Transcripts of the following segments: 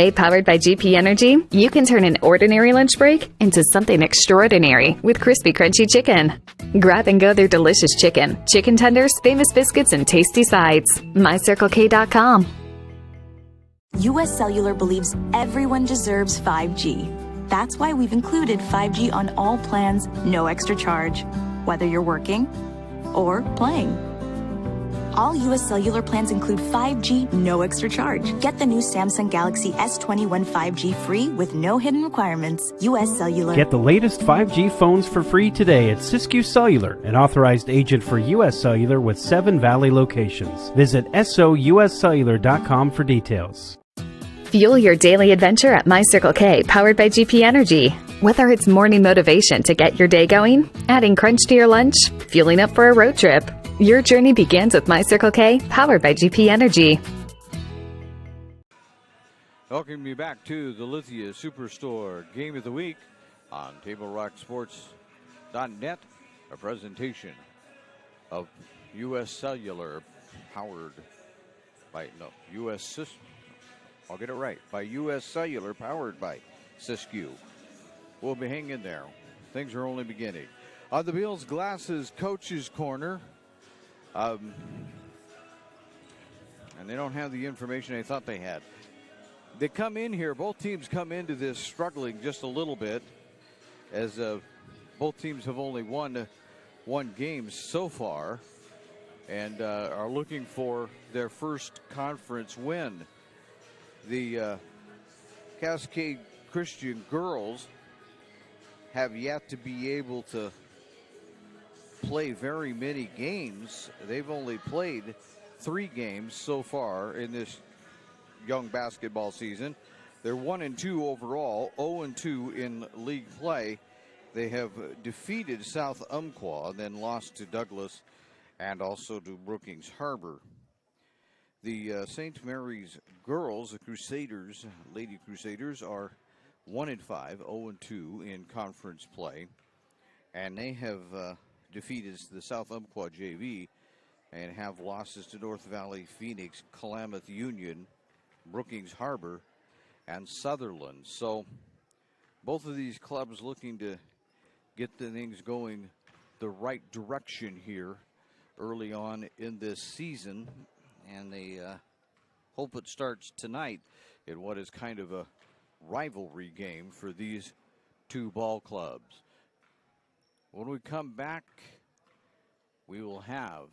Powered by GP Energy, you can turn an ordinary lunch break into something extraordinary with crispy, crunchy chicken. Grab and go their delicious chicken, chicken tenders, famous biscuits, and tasty sides. MyCircleK.com. US Cellular believes everyone deserves 5G. That's why we've included 5G on all plans, no extra charge, whether you're working or playing. All US Cellular plans include 5G, no extra charge. Get the new Samsung Galaxy S21 5G free with no hidden requirements. US Cellular. Get the latest 5G phones for free today at Siskiyou Cellular, an authorized agent for US Cellular with 7 Valley locations. Visit souscellular.com for details. Fuel your daily adventure at MyCircleK, powered by GP Energy. Whether it's morning motivation to get your day going, adding crunch to your lunch, fueling up for a road trip, your journey begins with MyCircleK, powered by GP Energy. Welcome you back to the Lithia Superstore Game of the Week on TableRockSports.net, a presentation of US Cellular powered by, I'll get it right, by US Cellular powered by Siskiyou. We'll be hanging there. Things are only beginning. On the Bills Glasses Coaches Corner, and they don't have the information they thought they had. They come in here, both teams come into this struggling just a little bit, as both teams have only won one game so far and are looking for their first conference win. The Cascade Christian girls have yet to be able to play very many games. They've only played 3 games so far in this young basketball season. They're 1-2 overall, 0-2 in league play. They have defeated South Umpqua, then lost to Douglas and also to Brookings Harbor. The St. Mary's girls, the Crusaders, Lady Crusaders, are 1-5, 0-2 in conference play, and they have defeated the South Umpqua JV and have losses to North Valley, Phoenix, Klamath Union, Brookings Harbor, and Sutherland. So both of these clubs looking to get the things going the right direction here early on in this season, and they hope it starts tonight in what is kind of a rivalry game for these two ball clubs. When we come back, we will have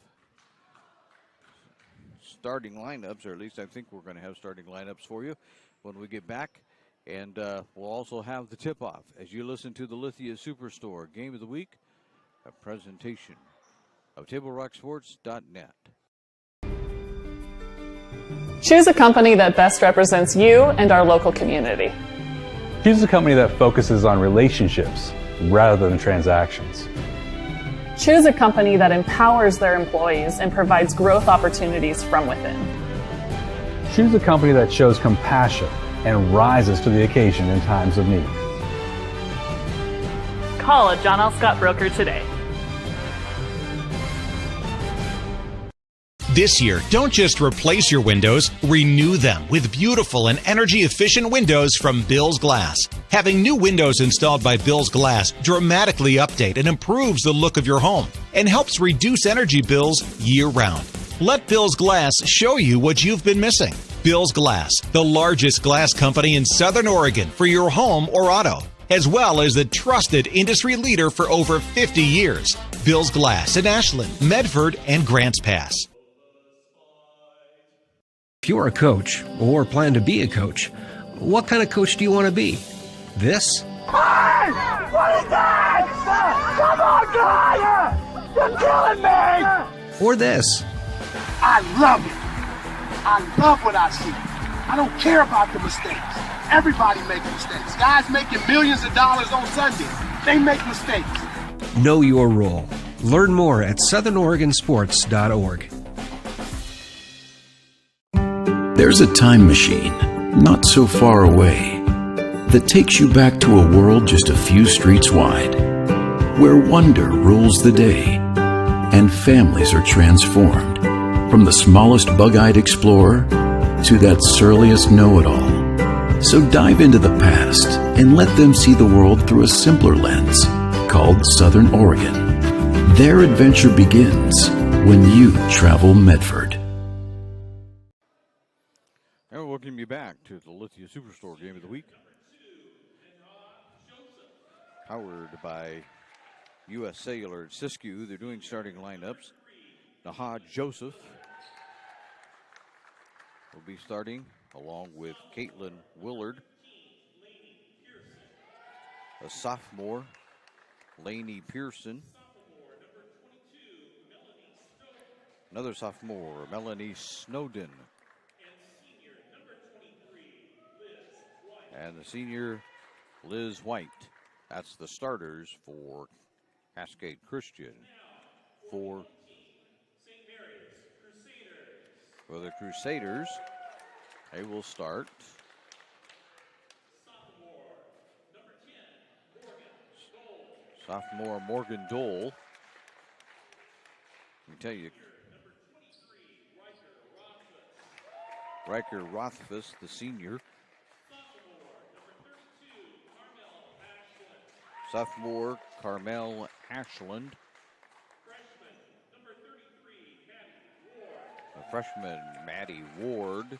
starting lineups, or at least I think we're going to have starting lineups for you when we get back. And we'll also have the tip-off as you listen to the Lithia Superstore Game of the Week, a presentation of TableRockSports.net. Choose a company that best represents you and our local community. Choose a company that focuses on relationships rather than transactions. Choose a company that empowers their employees and provides growth opportunities from within. Choose a company that shows compassion and rises to the occasion in times of need. Call a John L. Scott broker today. This year, don't just replace your windows, renew them with beautiful and energy-efficient windows from Bill's Glass. Having new windows installed by Bill's Glass dramatically update and improves the look of your home and helps reduce energy bills year-round. Let Bill's Glass show you what you've been missing. Bill's Glass, the largest glass company in Southern Oregon for your home or auto, as well as the trusted industry leader for over 50 years. Bill's Glass in Ashland, Medford, and Grants Pass. If you're a coach or plan to be a coach, what kind of coach do you want to be? This? Hey! What is that? Come on, guy! You're killing me! Or this? I love it. I love what I see. I don't care about the mistakes. Everybody makes mistakes. Guys making millions of dollars on Sunday, they make mistakes. Know your role. Learn more at southernoregonsports.org. There's a time machine, not so far away, that takes you back to a world just a few streets wide, where wonder rules the day, and families are transformed, from the smallest bug-eyed explorer to that surliest know-it-all. So dive into the past and let them see the world through a simpler lens called Southern Oregon. Their adventure begins when you travel Medford. And we'll welcome you back to the Lithia Superstore Game of the Week. Powered by U.S. Cellular at Siskiyou. They're doing starting lineups. Naha Joseph will be starting along with Caitlin Willard. A sophomore, Lainey Pearson. Another sophomore, Melanie Snowden. And the senior, Liz White. That's the starters for Cascade Christian. For the Crusaders, they will start sophomore Morgan Dole. Let me tell you, Riker Rothfuss, the senior. Sophomore Carmel Ashland. A freshman Maddie Ward.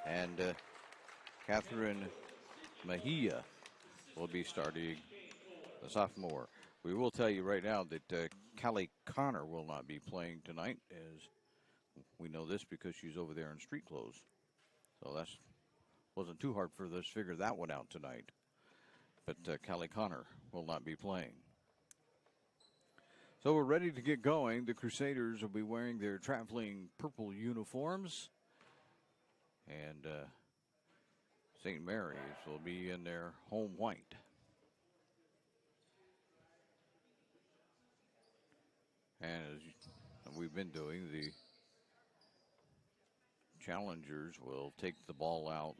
And Catherine Mejia will be starting, the sophomore. We will tell you right now that Callie Connor will not be playing tonight, as we know this because she's over there in street clothes. So that wasn't too hard for us to figure that one out tonight. But Callie Connor will not be playing. So we're ready to get going. The Crusaders will be wearing their traveling purple uniforms. And St. Mary's will be in their home white. And as we've been doing, the challengers will take the ball out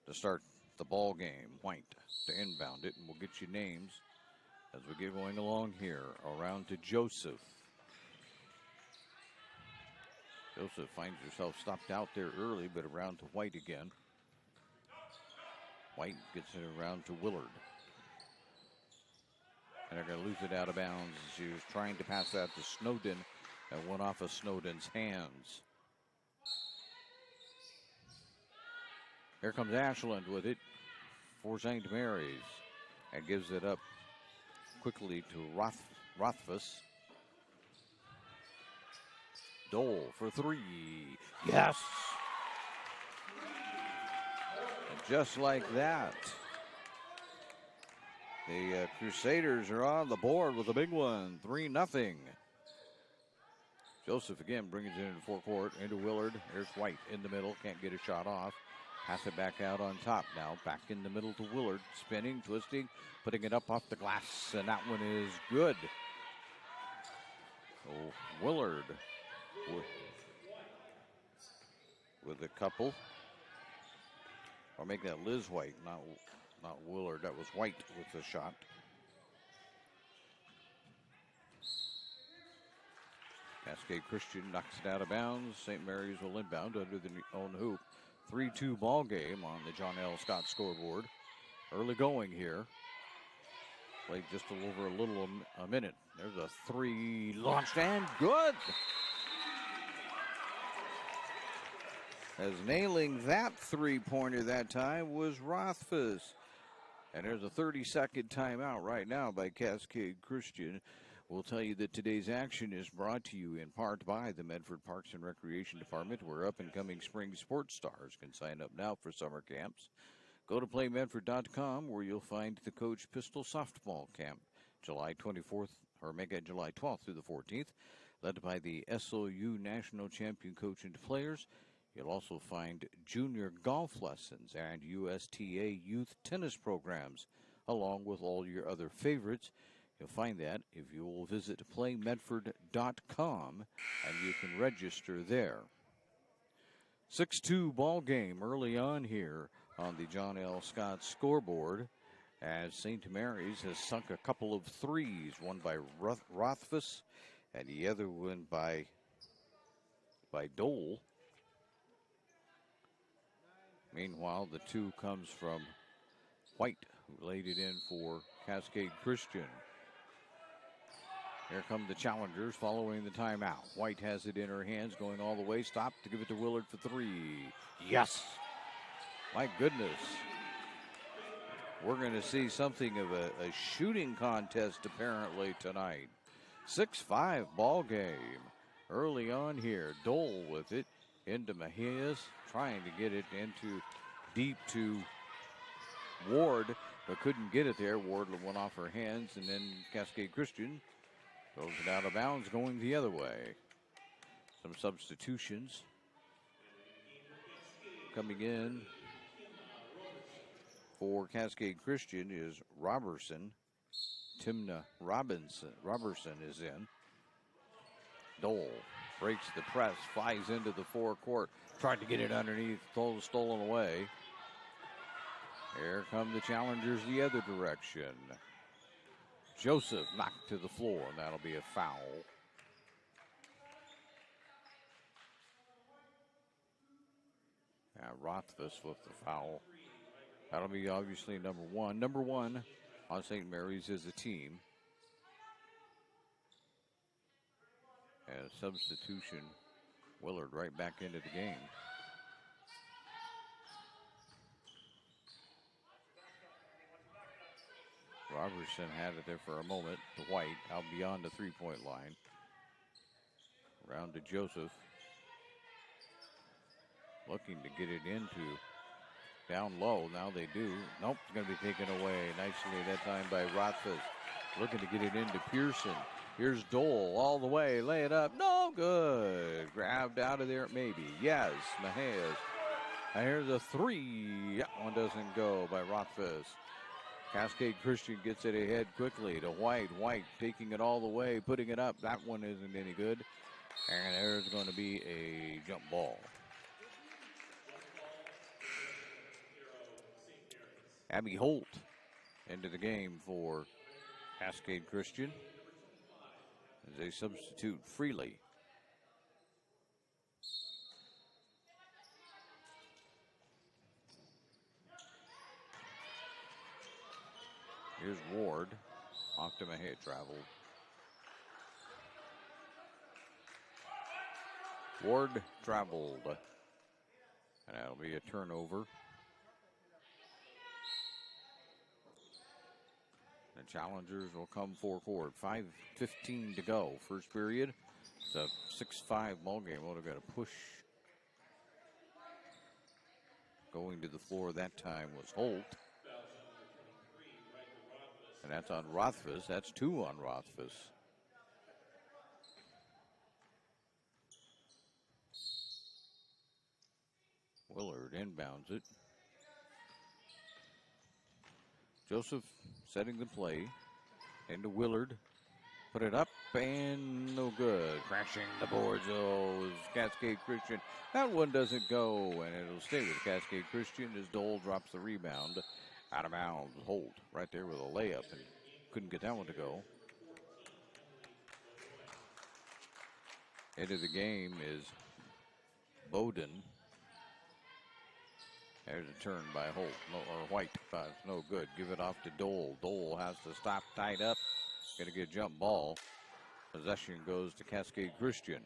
to start the ball game, white, to inbound it, and we'll get you names as we get going along here. Around to Joseph. Joseph finds herself stopped out there early, but around to White again. White gets it around to Willard. And they're going to lose it out of bounds. She was trying to pass that to Snowden and went off of Snowden's hands. Here comes Ashland with it for St. Mary's. And gives it up quickly to Rothfuss. Dole for three. Yes! And just like that, the Crusaders are on the board with a big one, 3-0. Joseph again brings it into forecourt, into Willard. There's White in the middle, can't get a shot off. Pass it back out on top now, back in the middle to Willard, spinning, twisting, putting it up off the glass, and that one is good. So Willard with a couple. I'll make that Liz White, not Willard. That was White with the shot. Cascade Christian knocks it out of bounds. St. Mary's will inbound under the own hoop. 3-2 ball game on the John L. Scott scoreboard. Early going here. Played just over a minute. There's a three launched and good. As nailing that three-pointer that time was Rothfuss. And there's a 30-second timeout right now by Cascade Christian. We'll tell you that today's action is brought to you in part by the Medford Parks and Recreation Department, where up-and-coming spring sports stars can sign up now for summer camps. Go to playmedford.com, where you'll find the Coach Pistol Softball Camp, July 24th, or Mega July 12th through the 14th, led by the SOU National Champion coach and players. You'll also find junior golf lessons and USTA youth tennis programs, along with all your other favorites. You'll find that if you will visit playmedford.com, and you can register there. 6-2 ball game early on here on the John L. Scott scoreboard, as St. Mary's has sunk a couple of threes, one by Rothfuss and the other one by by Dole. Meanwhile, the 2 comes from White, who laid it in for Cascade Christian. Here come the challengers following the timeout. White has it in her hands, going all the way. Stop to give it to Willard for 3. Yes! My goodness. We're going to see something of a shooting contest apparently tonight. 6-5 ball game. Early on here, Dole with it into Mejias, trying to get it into deep to Ward, but couldn't get it there. Ward went off her hands, and then Cascade Christian throws it out of bounds, going the other way. Some substitutions coming in for Cascade Christian is Robertson. Timna Robertson is in. Dole breaks the press, flies into the forecourt, tried to get it underneath, stolen away. Here come the challengers the other direction. Joseph knocked to the floor, and that'll be a foul. Now Rothfuss with the foul. That'll be obviously number 1. Number 1 on St. Mary's is a team. And substitution, Willard right back into the game. Robertson had it there for a moment to White, out beyond the three-point line. Around to Joseph. Looking to get it into down low. Now they do. Nope, it's going to be taken away nicely that time by Rothfuss. Looking to get it into Pearson. Here's Dole all the way. Lay it up. No good. Grabbed out of there maybe. Yes, Mejias. Now here's a 3. That one doesn't go by Rothfuss. Cascade Christian gets it ahead quickly to White. White taking it all the way, putting it up. That one isn't any good. And there's going to be a jump ball. Abby Holt into the game for Cascade Christian as they substitute Freely. Here's Ward. Off to Mejia, traveled. Ward traveled. And that'll be a turnover. The challengers will come forward. 5:15 to go. First period. It's a 6-5 ball game. Would have got a push. Going to the floor that time was Holt. And that's on Rothfuss. That's 2 on Rothfuss. Willard inbounds it. Joseph setting the play. Into Willard. Put it up and no good. Crashing the boards. Oh, is Cascade Christian. That one doesn't go, and it'll stay with Cascade Christian as Dole drops the rebound. Out of bounds. Holt right there with a layup and couldn't get that one to go. Into the game is Bowden. There's a turn by Holt, or White, but it's no good. Give it off to Dole. Dole has to stop tied up. Going to get a jump ball. Possession goes to Cascade Christian.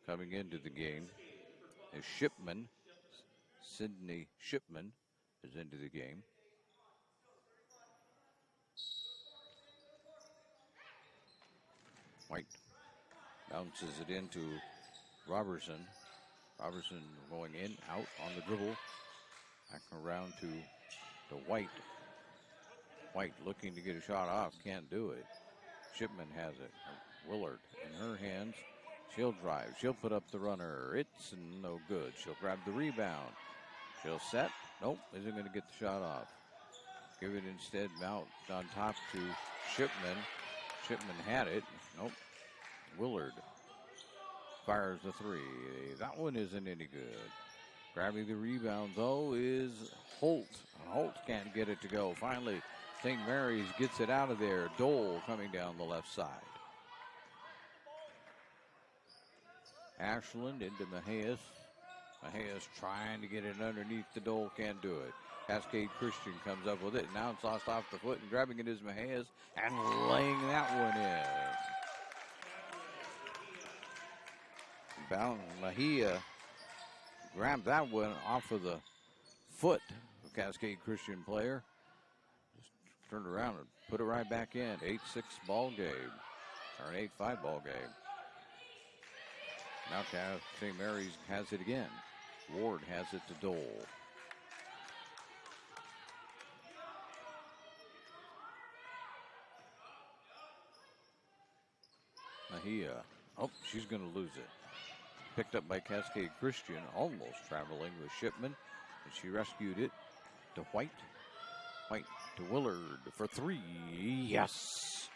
Coming into the game is Shipman. Sydney Shipman is into the game. White bounces it into Robertson. Robertson going in, out on the dribble. Back around to White. White looking to get a shot off, can't do it. Shipman has it. Willard in her hands. She'll drive. She'll put up the runner. It's no good. She'll grab the rebound. She'll set. Nope, isn't going to get the shot off. Give it instead out on top to Shipman. Shipman had it. Nope. Willard fires the 3. That one isn't any good. Grabbing the rebound, though, is Holt. Holt can't get it to go. Finally, St. Mary's gets it out of there. Dole coming down the left side. Ashland into Mahias. Mahias trying to get it underneath the Dole, can't do it. Cascade Christian comes up with it. Now it's lost off the foot, and grabbing it is Mahias and laying that one in. Bound Mahia grabbed that one off of the foot of Cascade Christian player. Just turned around and put it right back in. 8-6 ball game, or an 8-5 ball game. Now St. Mary's has it again. Ward has it to Dole. Mahia. Oh, she's going to lose it. Picked up by Cascade Christian, almost traveling with Shipman. And she rescued it to White. White to Willard for three. Yes.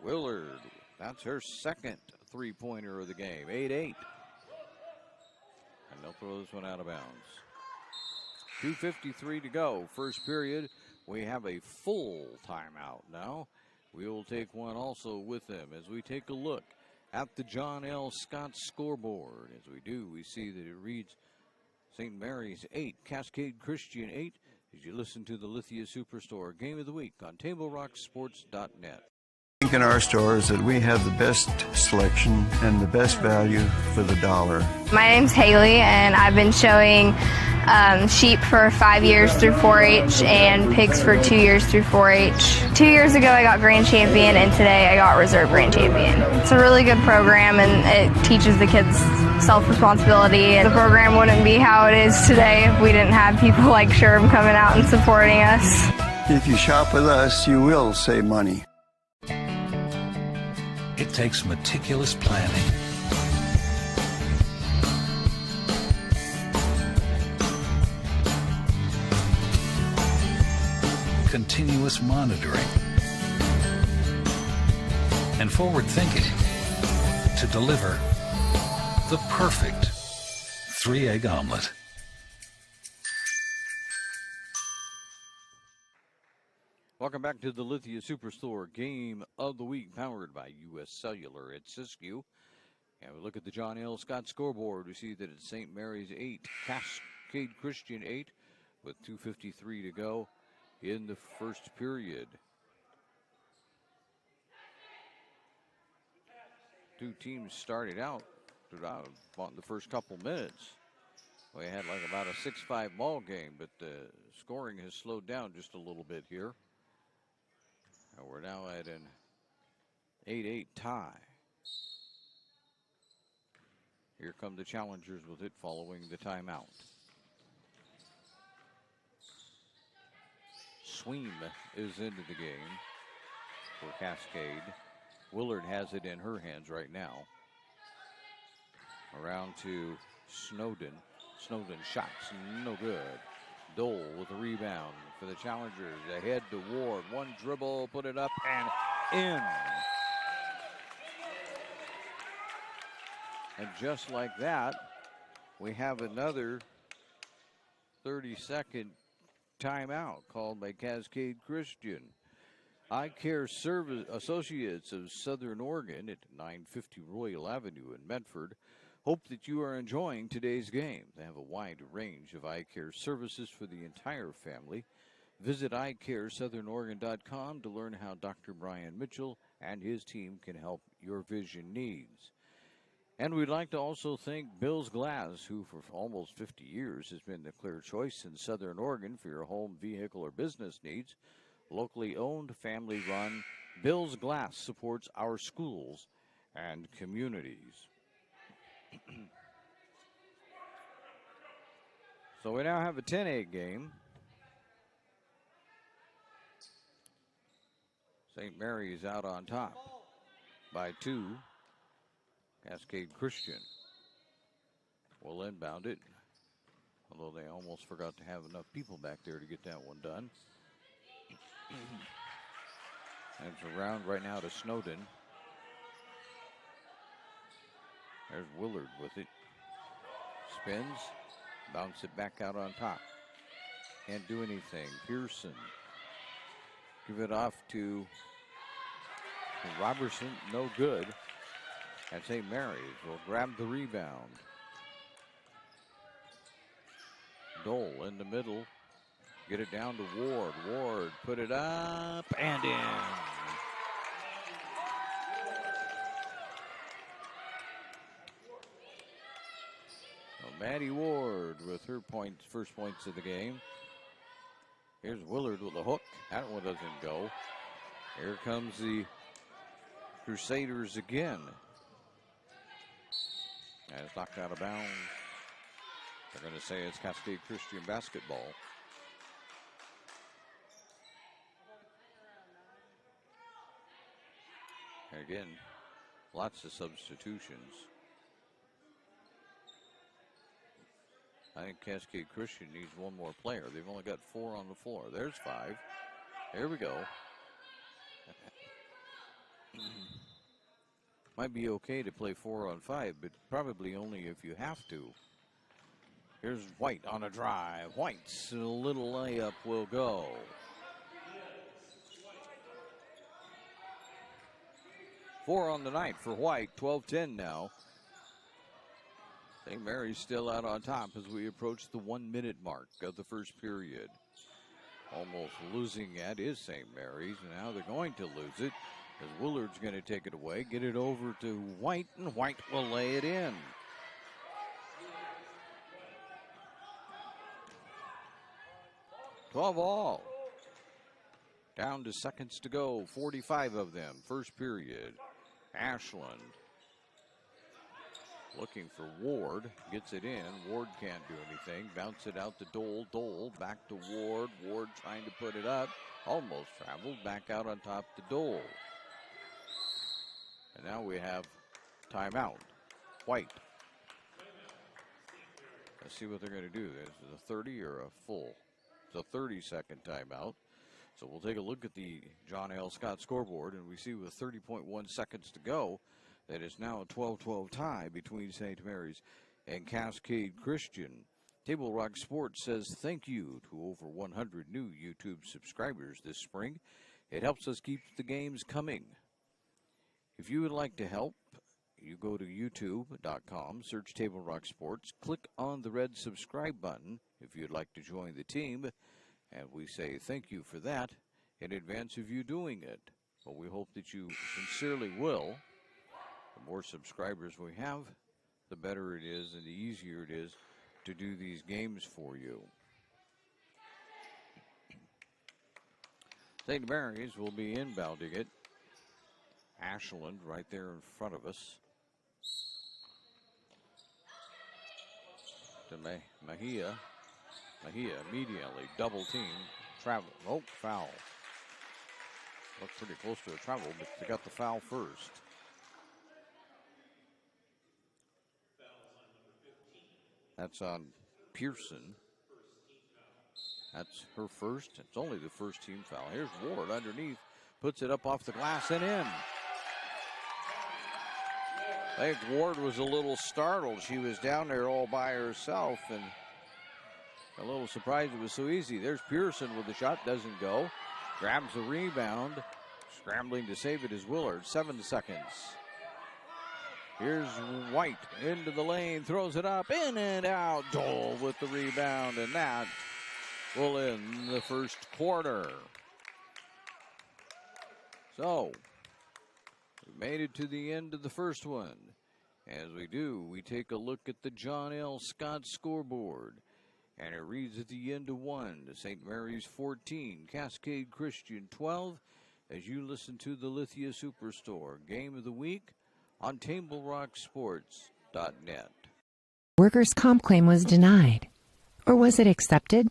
Willard, that's her second three-pointer of the game. 8-8. And they'll throw this one out of bounds. 2:53 to go. First period. We have a full timeout now. We will take one also with them as we take a look at the John L. Scott scoreboard. As we do, we see that it reads St. Mary's 8, Cascade Christian 8, as you listen to the Lithia Superstore Game of the Week on TableRockSports.net. In our store is that we have the best selection and the best value for the dollar. My name's Haley, and I've been showing sheep for 5 years through 4-H and pigs for 2 years through 4-H. 2 years ago I got grand champion, and today I got reserve grand champion. It's a really good program, and it teaches the kids self-responsibility. The program wouldn't be how it is today if we didn't have people like Sherm coming out and supporting us. If you shop with us, you will save money. It takes meticulous planning, continuous monitoring, and forward thinking to deliver the perfect 3-egg omelet. Welcome back to the Lithia Superstore Game of the Week, powered by U.S. Cellular at Siskiyou. And we look at the John L. Scott scoreboard. We see that it's St. Mary's 8, Cascade Christian 8, with 2:53 to go in the first period. Two teams started out about the first couple minutes. We had like about a 6-5 ball game, but the scoring has slowed down just a little bit here. And we're now at an 8-8 tie. Here come the challengers with it following the timeout. Sweem is into the game for Cascade. Willard has it in her hands right now. Around to Snowden. Snowden shots no good. Dole with a rebound for the challengers. Ahead to Ward. One dribble, put it up and in. And just like that, we have another 30-second timeout called by Cascade Christian. Eye Care Service Associates of Southern Oregon at 950 Royal Avenue in Medford hope that you are enjoying today's game. They have a wide range of eye care services for the entire family. Visit eyecaresouthernoregon.com to learn how Dr. Brian Mitchell and his team can help your vision needs. And we'd like to also thank Bill's Glass, who for almost 50 years has been the clear choice in Southern Oregon for your home, vehicle, or business needs. Locally owned, family run, Bill's Glass supports our schools and communities. So we now have a 10-8 game. St. Mary's out on top by 2. Cascade Christian will inbound it, although they almost forgot to have enough people back there to get that one done. And it's around right now to Snowden. There's Willard with it. Spins. Bounce it back out on top. Can't do anything. Pearson. Give it off to Robertson. No good. And St. Mary's will grab the rebound. Dole in the middle. Get it down to Ward. Ward put it up and in. So Maddie Ward with her points, first points of the game. Here's Willard with a hook. That one doesn't go. Here comes the Crusaders again. And it's knocked out of bounds. They're going to say it's Cascade Christian basketball. And again, lots of substitutions. I think Cascade Christian needs one more player. They've only got 4 on the floor. There's 5. There we go. Might be okay to play 4 on 5, but probably only if you have to. Here's White on a drive. White's little layup will go. Four on the night for White. 12-10 now. St. Mary's still out on top as we approach the 1-minute mark of the first period. Almost losing at is St. Mary's, and now they're going to lose it as Willard's going to take it away, get it over to White, and White will lay it in. $12 all. Down to seconds to go, 45 of them, first period. Ashland looking for Ward, gets it in. Ward can't do anything. Bounce it out to Dole. Dole back to Ward. Ward trying to put it up. Almost traveled. Back out on top to Dole. And now we have timeout. White. Let's see what they're going to do. Is it a 30 or a full? It's a 30-second timeout. So we'll take a look at the John L. Scott scoreboard, and we see with 30.1 seconds to go that it's now a 12-12 tie between St. Mary's and Cascade Christian. Table Rock Sports says thank you to over 100 new YouTube subscribers this spring. It helps us keep the games coming. If you would like to help, you go to youtube.com, search Table Rock Sports, click on the red subscribe button if you'd like to join the team. And we say thank you for that in advance of you doing it. But we hope that you sincerely will. The more subscribers we have, the better it is and the easier it is to do these games for you. St. Mary's will be inbounding it. Ashland right there in front of us. To Mejia. Mejia immediately double team. Travel. Oh, foul. Looked pretty close to a travel, but they got the foul first. That's on Pearson. That's her first. It's only the first team foul. Here's Ward underneath. Puts it up off the glass and in. I think Ward was a little startled. She was down there all by herself and a little surprised it was so easy. There's Pearson with the shot. Doesn't go. Grabs the rebound. Scrambling to save it is Willard. 7 seconds. Here's White into the lane. Throws it up. In and out. Dole with the rebound. And that will end the first quarter. So, we made it to the end of the first one. As we do, we take a look at the John L. Scott scoreboard. And it reads at the end of 1, St. Mary's 14, Cascade Christian 12, as you listen to the Lithia Superstore Game of the Week on TableRockSports.net. Workers' comp claim was denied. Or was it accepted?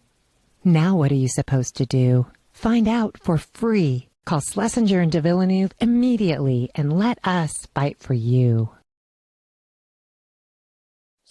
Now what are you supposed to do? Find out for free. Call Schlesinger and de Villeneuve immediately and let us fight for you.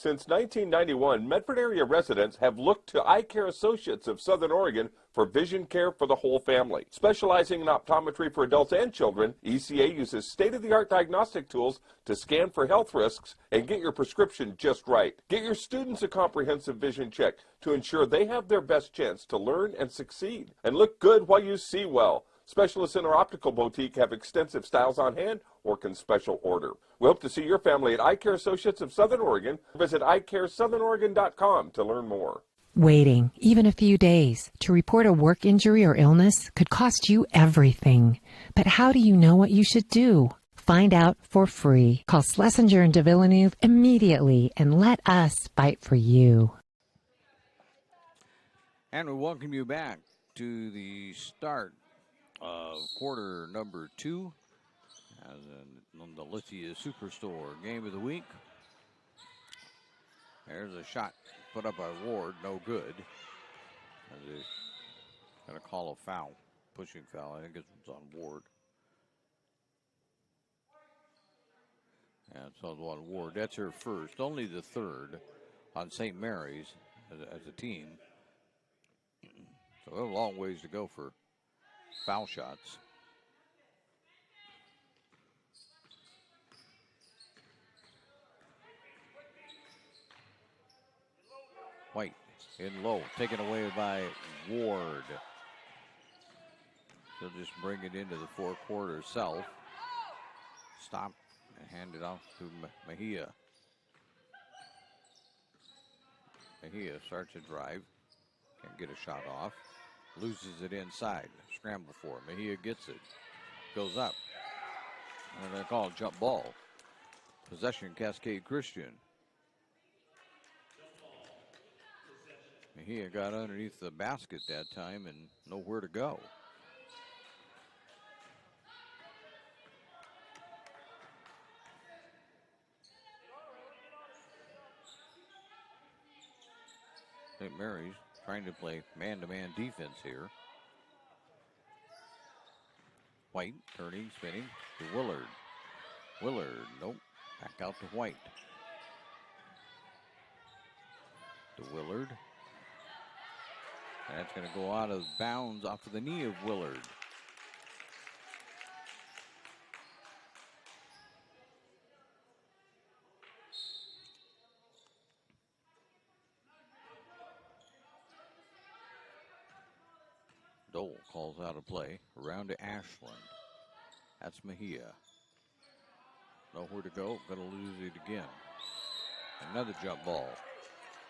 Since 1991, Medford area residents have looked to Eye Care Associates of Southern Oregon for vision care for the whole family. Specializing in optometry for adults and children, ECA uses state-of-the-art diagnostic tools to scan for health risks and get your prescription just right. Get your students a comprehensive vision check to ensure they have their best chance to learn and succeed. And look good while you see well. Specialists in our optical boutique have extensive styles on hand or can special order. We hope to see your family at Eye Care Associates of Southern Oregon. Visit eyecaresouthern.oregon.com to learn more. Waiting, even a few days, to report a work injury or illness could cost you everything. But how do you know what you should do? Find out for free. Call Schlesinger and de Villeneuve immediately and let us fight for you. And we welcome you back to the start of quarter number 2 as in the Lithia Superstore Game of the Week. There's a shot put up by Ward, no good. As they're going to call a foul, pushing foul. I think it's on Ward. And it's on Ward. That's her first, only the third on St. Mary's as a team. So a long ways to go for foul shots. White in low, taken away by Ward. He'll just bring it into the four-quarter south. Stop and hand it off to Mejia. Mejia starts a drive. Can't get a shot off. Loses it inside. Scramble for it. Mejia gets it. Goes up. And they call it jump ball. Possession, Cascade Christian. Mejia got underneath the basket that time and nowhere to go. St. Mary's trying to play man-to-man defense here. White turning, spinning to Willard. Willard, nope, back out to White. To Willard. And that's going to go out of bounds off of the knee of Willard. Dole calls out a play around to Ashland. That's Mejia. Nowhere to go, gonna lose it again. Another jump ball.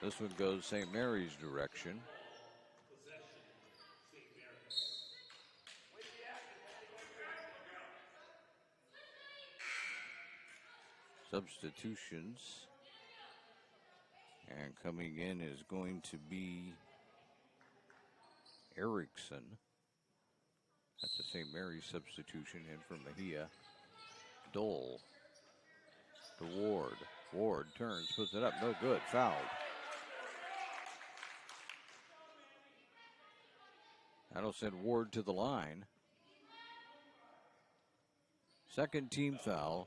This one goes St. Mary's direction. Substitutions. And coming in is going to be Erickson. That's a St. Mary's substitution in for Mejia. Dole to Ward. Ward turns, puts it up, no good, fouled. That'll send Ward to the line. Second team foul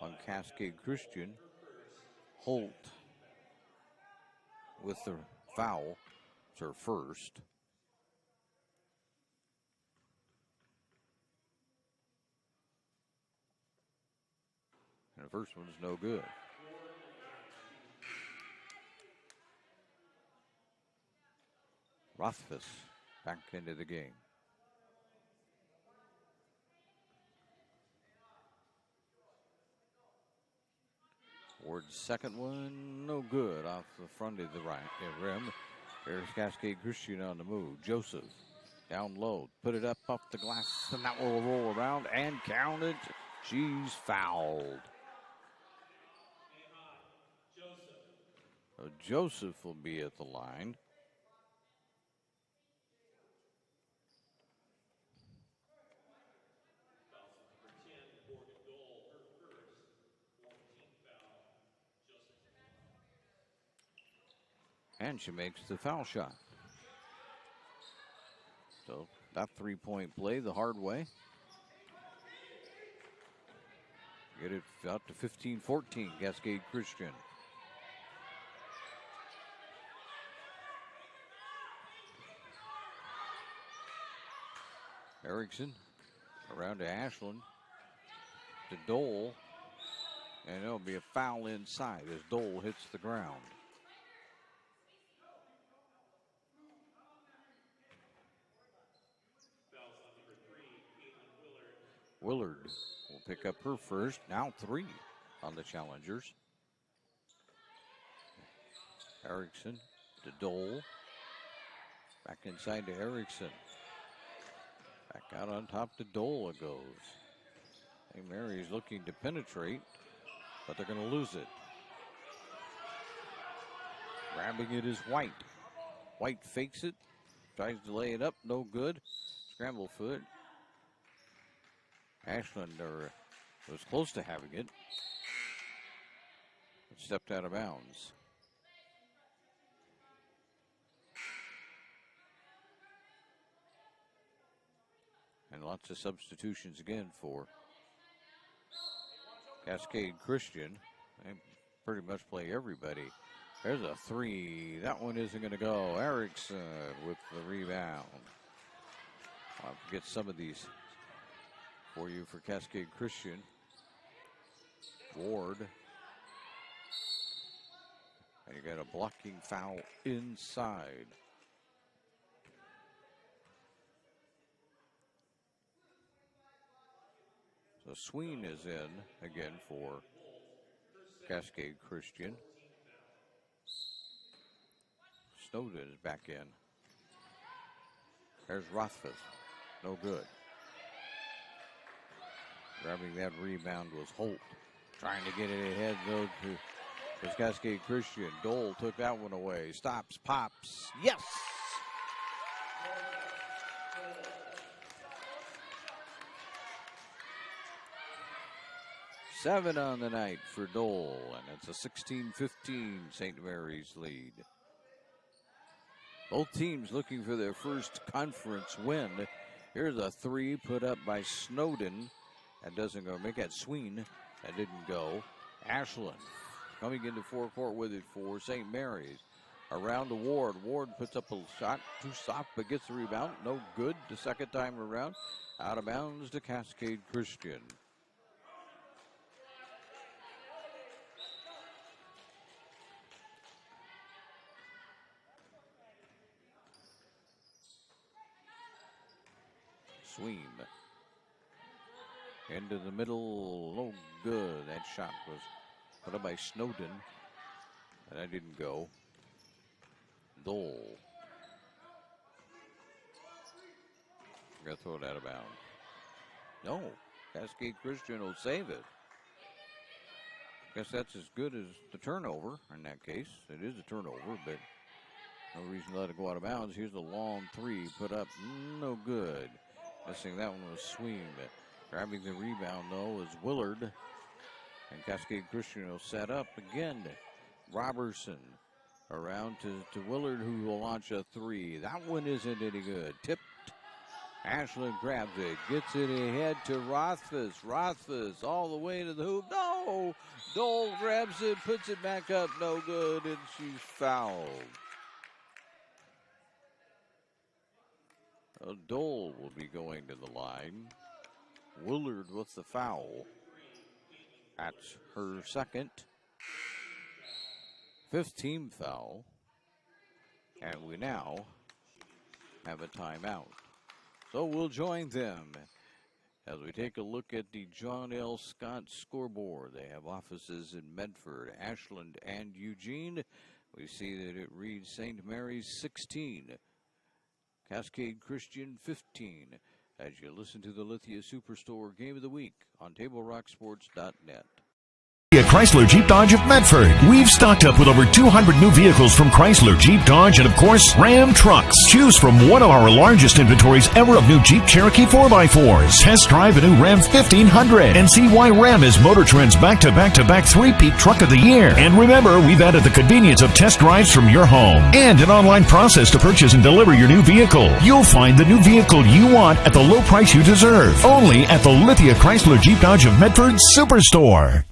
on Cascade Christian. Holt with the foul. It's her first. And the first one is no good. Rothfuss back into the game. Ward's second one, no good, off the front of the right rim. There's Cascade Christian on the move. Joseph down low, put it up off the glass, and that will roll around and count it. She's fouled. So Joseph will be at the line. And she makes the foul shot. So that three-point play the hard way. Get it out to 15-14, Cascade Christian. Erickson around to Ashland. To Dole. And it'll be a foul inside as Dole hits the ground. Willard will pick up her first. Now 3 on the challengers. Erickson to Dole. Back inside to Erickson. Back out on top to Dole it goes. St. Mary's looking to penetrate, but they're going to lose it. Grabbing it is White. White fakes it. Tries to lay it up. No good. Scramble foot. Ashland was close to having it. But stepped out of bounds. And lots of substitutions again for Cascade Christian. They pretty much play everybody. There's a 3. That one isn't going to go. Erickson with the rebound. I'll get some of these for you for Cascade Christian. Ward. And you got a blocking foul inside. So Sween is in again for Cascade Christian. Snowden is back in. There's Rothfuss. No good. Grabbing that rebound was Holt. Trying to get it ahead, though, to Cascade Christian. Dole took that one away. Stops, pops. Yes! Seven on the night for Dole, and it's a 16-15 St. Mary's lead. Both teams looking for their first conference win. Here's a 3 put up by Snowden. That doesn't go. Make that Sween. That didn't go. Ashland coming into forecourt with it for St. Mary's. Around to Ward. Ward puts up a shot. Too soft, but gets the rebound. No good the second time around. Out of bounds to Cascade Christian. Sween. Into the middle. No good. That shot was put up by Snowden. And that didn't go. Dole. We're going to throw it out of bounds. No. Cascade Christian will save it. Guess that's as good as the turnover in that case. It is a turnover, but no reason to let it go out of bounds. Here's a long 3 put up. No good. Missing that one was Sween. Grabbing the rebound, though, is Willard. And Cascade Christian will set up again. Robertson around to Willard, who will launch a 3. That one isn't any good. Tipped. Ashland grabs it. Gets it ahead to Rothfuss. Rothfuss all the way to the hoop. No! Dole grabs it, puts it back up. No good, and she's fouled. Dole will be going to the line. Willard with the foul. That's her second. 5th team foul. And we now have a timeout. So we'll join them as we take a look at the John L. Scott scoreboard. They have offices in Medford, Ashland, and Eugene. We see that it reads St. Mary's 16. Cascade Christian 15, as you listen to the Lithia Superstore Game of the Week on TableRockSports.net. Chrysler Jeep Dodge of Medford. We've stocked up with over 200 new vehicles from Chrysler, Jeep Dodge, and of course, Ram trucks. Choose from one of our largest inventories ever of new Jeep Cherokee 4x4s. Test drive a new Ram 1500 and see why Ram is Motor Trend's back-to-back-to-back 3-peat truck of the year. And remember, we've added the convenience of test drives from your home and an online process to purchase and deliver your new vehicle. You'll find the new vehicle you want at the low price you deserve. Only at the Lithia Chrysler Jeep Dodge of Medford Superstore.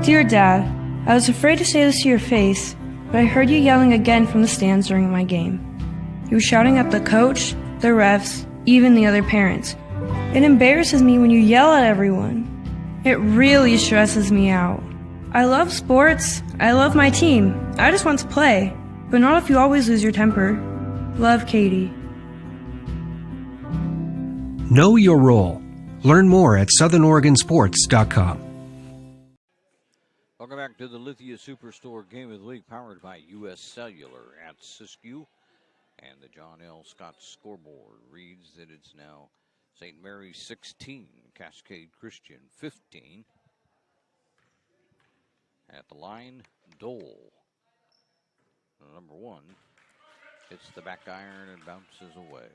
Dear Dad, I was afraid to say this to your face, but I heard you yelling again from the stands during my game. You were shouting at the coach, the refs, even the other parents. It embarrasses me when you yell at everyone. It really stresses me out. I love sports. I love my team. I just want to play. But not if you always lose your temper. Love, Katie. Know your role. Learn more at southernoregonsports.com. Welcome back to the Lithia Superstore Game of the Week, powered by U.S. Cellular at Siskiyou. And the John L. Scott scoreboard reads that it's now St. Mary's 16, Cascade Christian 15. At the line, Dole, number 1, hits the back iron and bounces away.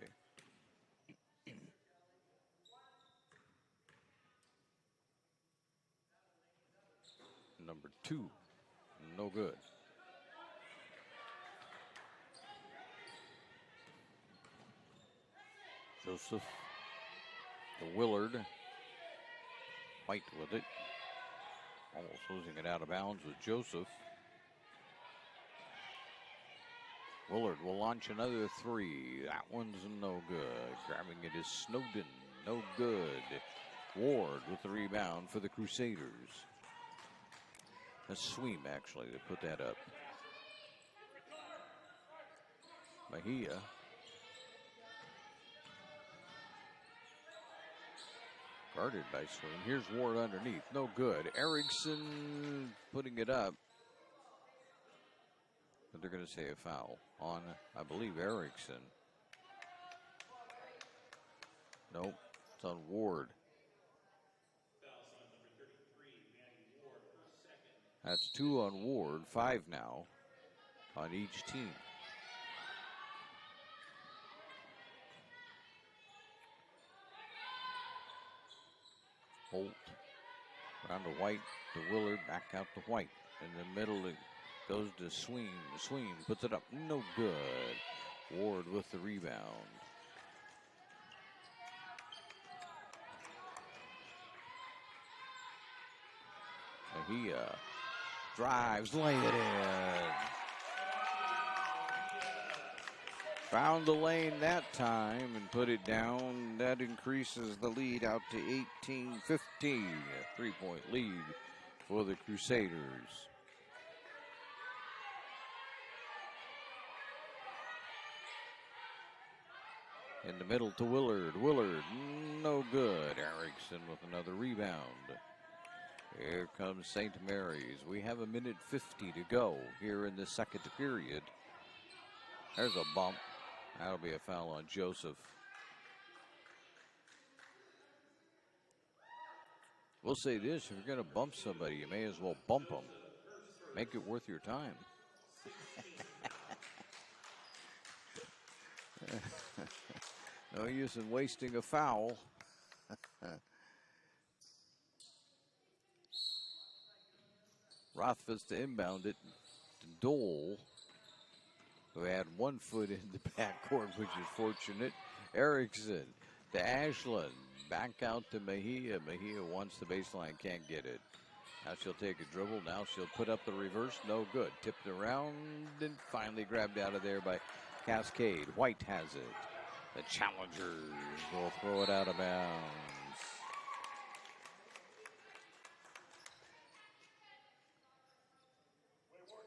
Number 2, no good. Joseph to Willard. White with it. Almost losing it out of bounds with Joseph. Willard will launch another 3. That one's no good. Grabbing it is Snowden. No good. Ward with the rebound for the Crusaders. That's Sweem, actually, to put that up. Mejia. Guarded by Sweem. Here's Ward underneath. No good. Erickson putting it up. But they're going to say a foul on, I believe, Erickson. Nope. It's on Ward. That's 2 on Ward. 5 now on each team. Holt around to White, to Willard, back out to White. In the middle, it goes to Sweem. Sweem puts it up. No good. Ward with the rebound. Mejia drives, lay it in. Found the lane that time and put it down. That increases the lead out to 18-15. A 3-point lead for the Crusaders. In the middle to Willard. Willard, no good. Erickson with another rebound. Here comes St. Mary's. We have 1:50 to go here in the second period. There's a bump. That'll be a foul on Joseph. We'll say this, if you're going to bump somebody, you may as well bump them. Make it worth your time. No use in wasting a foul. Rothfuss to inbound it to Dole, who had 1 foot in the backcourt, which is fortunate. Erickson to Ashland. Back out to Mejia. Mejia wants the baseline, can't get it. Now she'll take a dribble. Now she'll put up the reverse. No good. Tipped around and finally grabbed out of there by Cascade. White has it. The challengers will throw it out of bounds.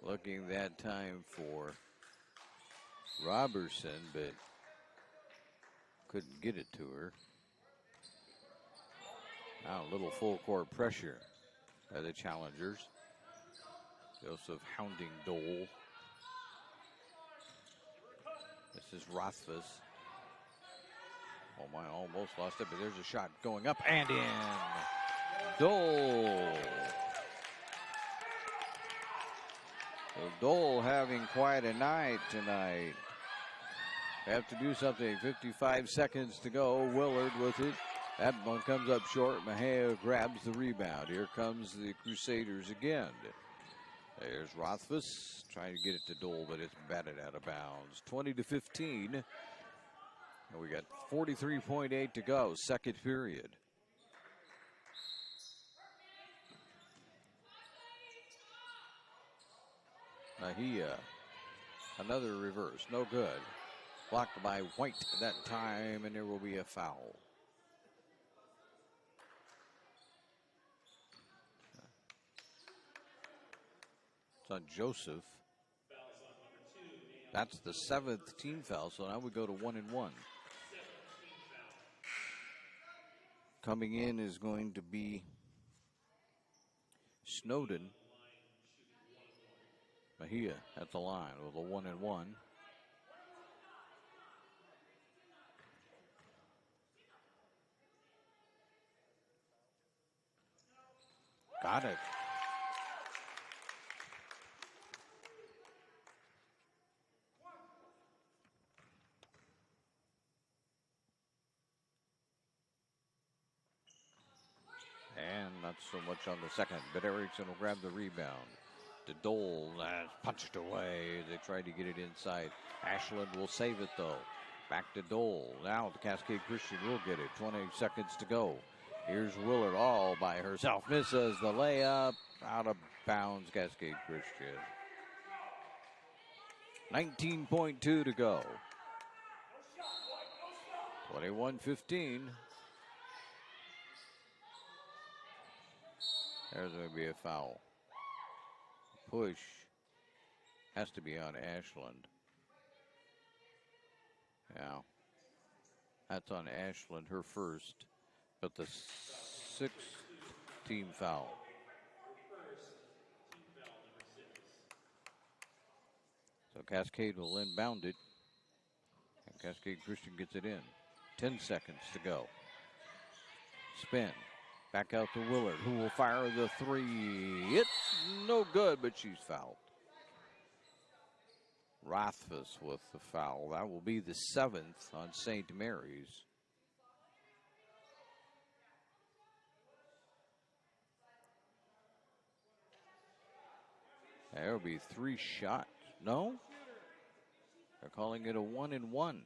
Looking that time for Robertson, but couldn't get it to her. Now a little full court pressure by the challengers. Joseph hounding Dole. This is Rothfuss. Oh my, almost lost it, but there's a shot going up and in. Dole. So Dole having quite a night tonight. Have to do something. 55 seconds to go. Willard with it. That one comes up short. Mejia grabs the rebound. Here comes the Crusaders again. There's Rothfuss trying to get it to Dole, but it's batted out of bounds. 20-15. And we got 43.8 to go. Second period. Mejia. Another reverse. No good. Blocked by White that time, and there will be a foul. on Joseph. That's the 7th team foul, so now we go to 1-1. Coming in is going to be Snowden. Mejia at the line with a 1-1. Got it. And not so much on the second, but Erickson will grab the rebound. To Dole, punched away. They tried to get it inside. Ashland will save it though. Back to Dole. Now the Cascade Christian will get it. 20 seconds to go. Here's Willard all by herself. Misses the layup. Out of bounds, Cascade Christian. 19.2 to go. 21-15. There's going to be a foul. Push has to be on Ashland. Yeah. That's on Ashland, her first. But the 6th team foul. So Cascade will inbound it. And Cascade Christian gets it in. 10 seconds to go. Spin. Back out to Willard, who will fire the three. It's no good, but she's fouled. Rothfuss with the foul. That will be the 7th on St. Mary's. There will be 3 shots. No? They're calling it a 1-1.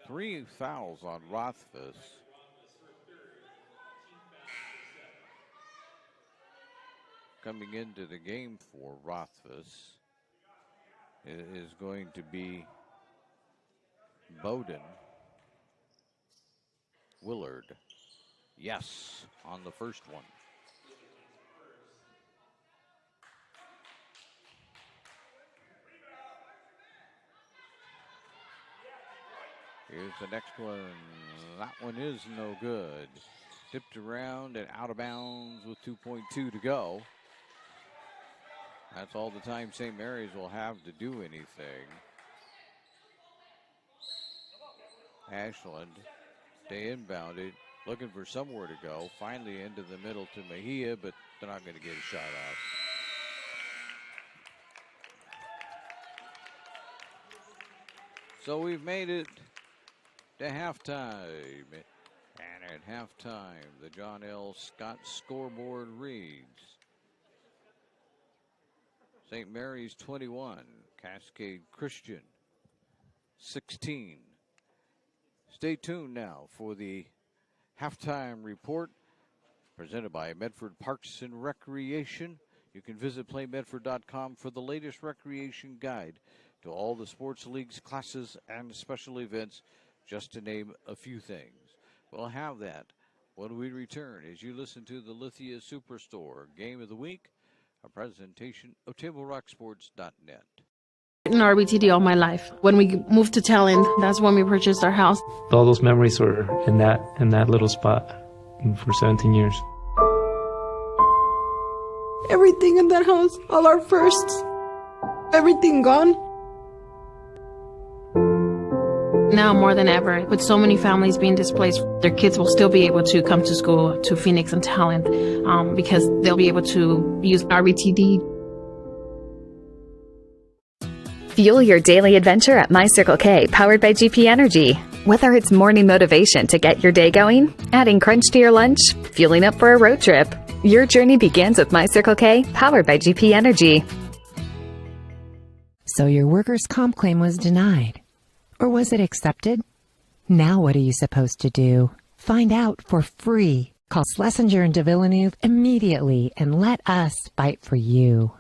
Three fouls on Rothfuss. Coming into the game for Rothfuss is going to be Bowden. Willard. Yes, on the first one. Here's the next one. That one is no good. Tipped around and out of bounds with 2.2 to go. That's all the time St. Mary's will have to do anything. Ashland, they inbounded, looking for somewhere to go. Finally into the middle to Mejia, but they're not going to get a shot off. So we've made it to halftime. And at halftime, the John L. Scott scoreboard reads St. Mary's 21, Cascade Christian 16. Stay tuned now for the halftime report presented by Medford Parks and Recreation. You can visit playmedford.com for the latest recreation guide to all the sports leagues, classes, and special events, just to name a few things. We'll have that when we return as you listen to the Lithia Superstore Game of the Week, a presentation of TableRockSports.net. In RBTD all my life. When we moved to Talent, that's when we purchased our house. All those memories were in that little spot for 17 years. Everything in that house, all our firsts, everything gone. Now more than ever, with so many families being displaced, their kids will still be able to come to school to Phoenix and Talent because they'll be able to use RBTD. Fuel your daily adventure at My Circle K, powered by GP Energy. Whether it's morning motivation to get your day going, adding crunch to your lunch, fueling up for a road trip, your journey begins with My Circle K, powered by GP Energy. So your workers' comp claim was denied. Or was it accepted? Now what are you supposed to do? Find out for free. Call Schlesinger and de Villeneuve immediately and let us fight for you.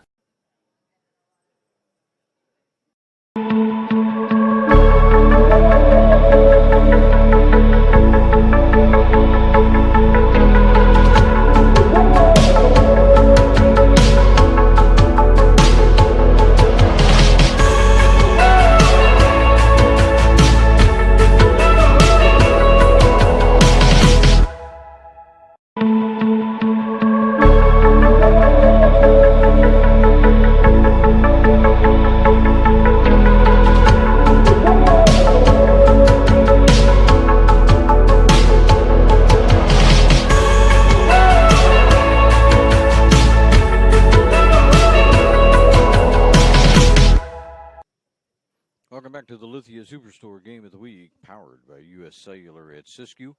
Welcome back to the Lithia Superstore Game of the Week, powered by U.S. Cellular at Siskiyou,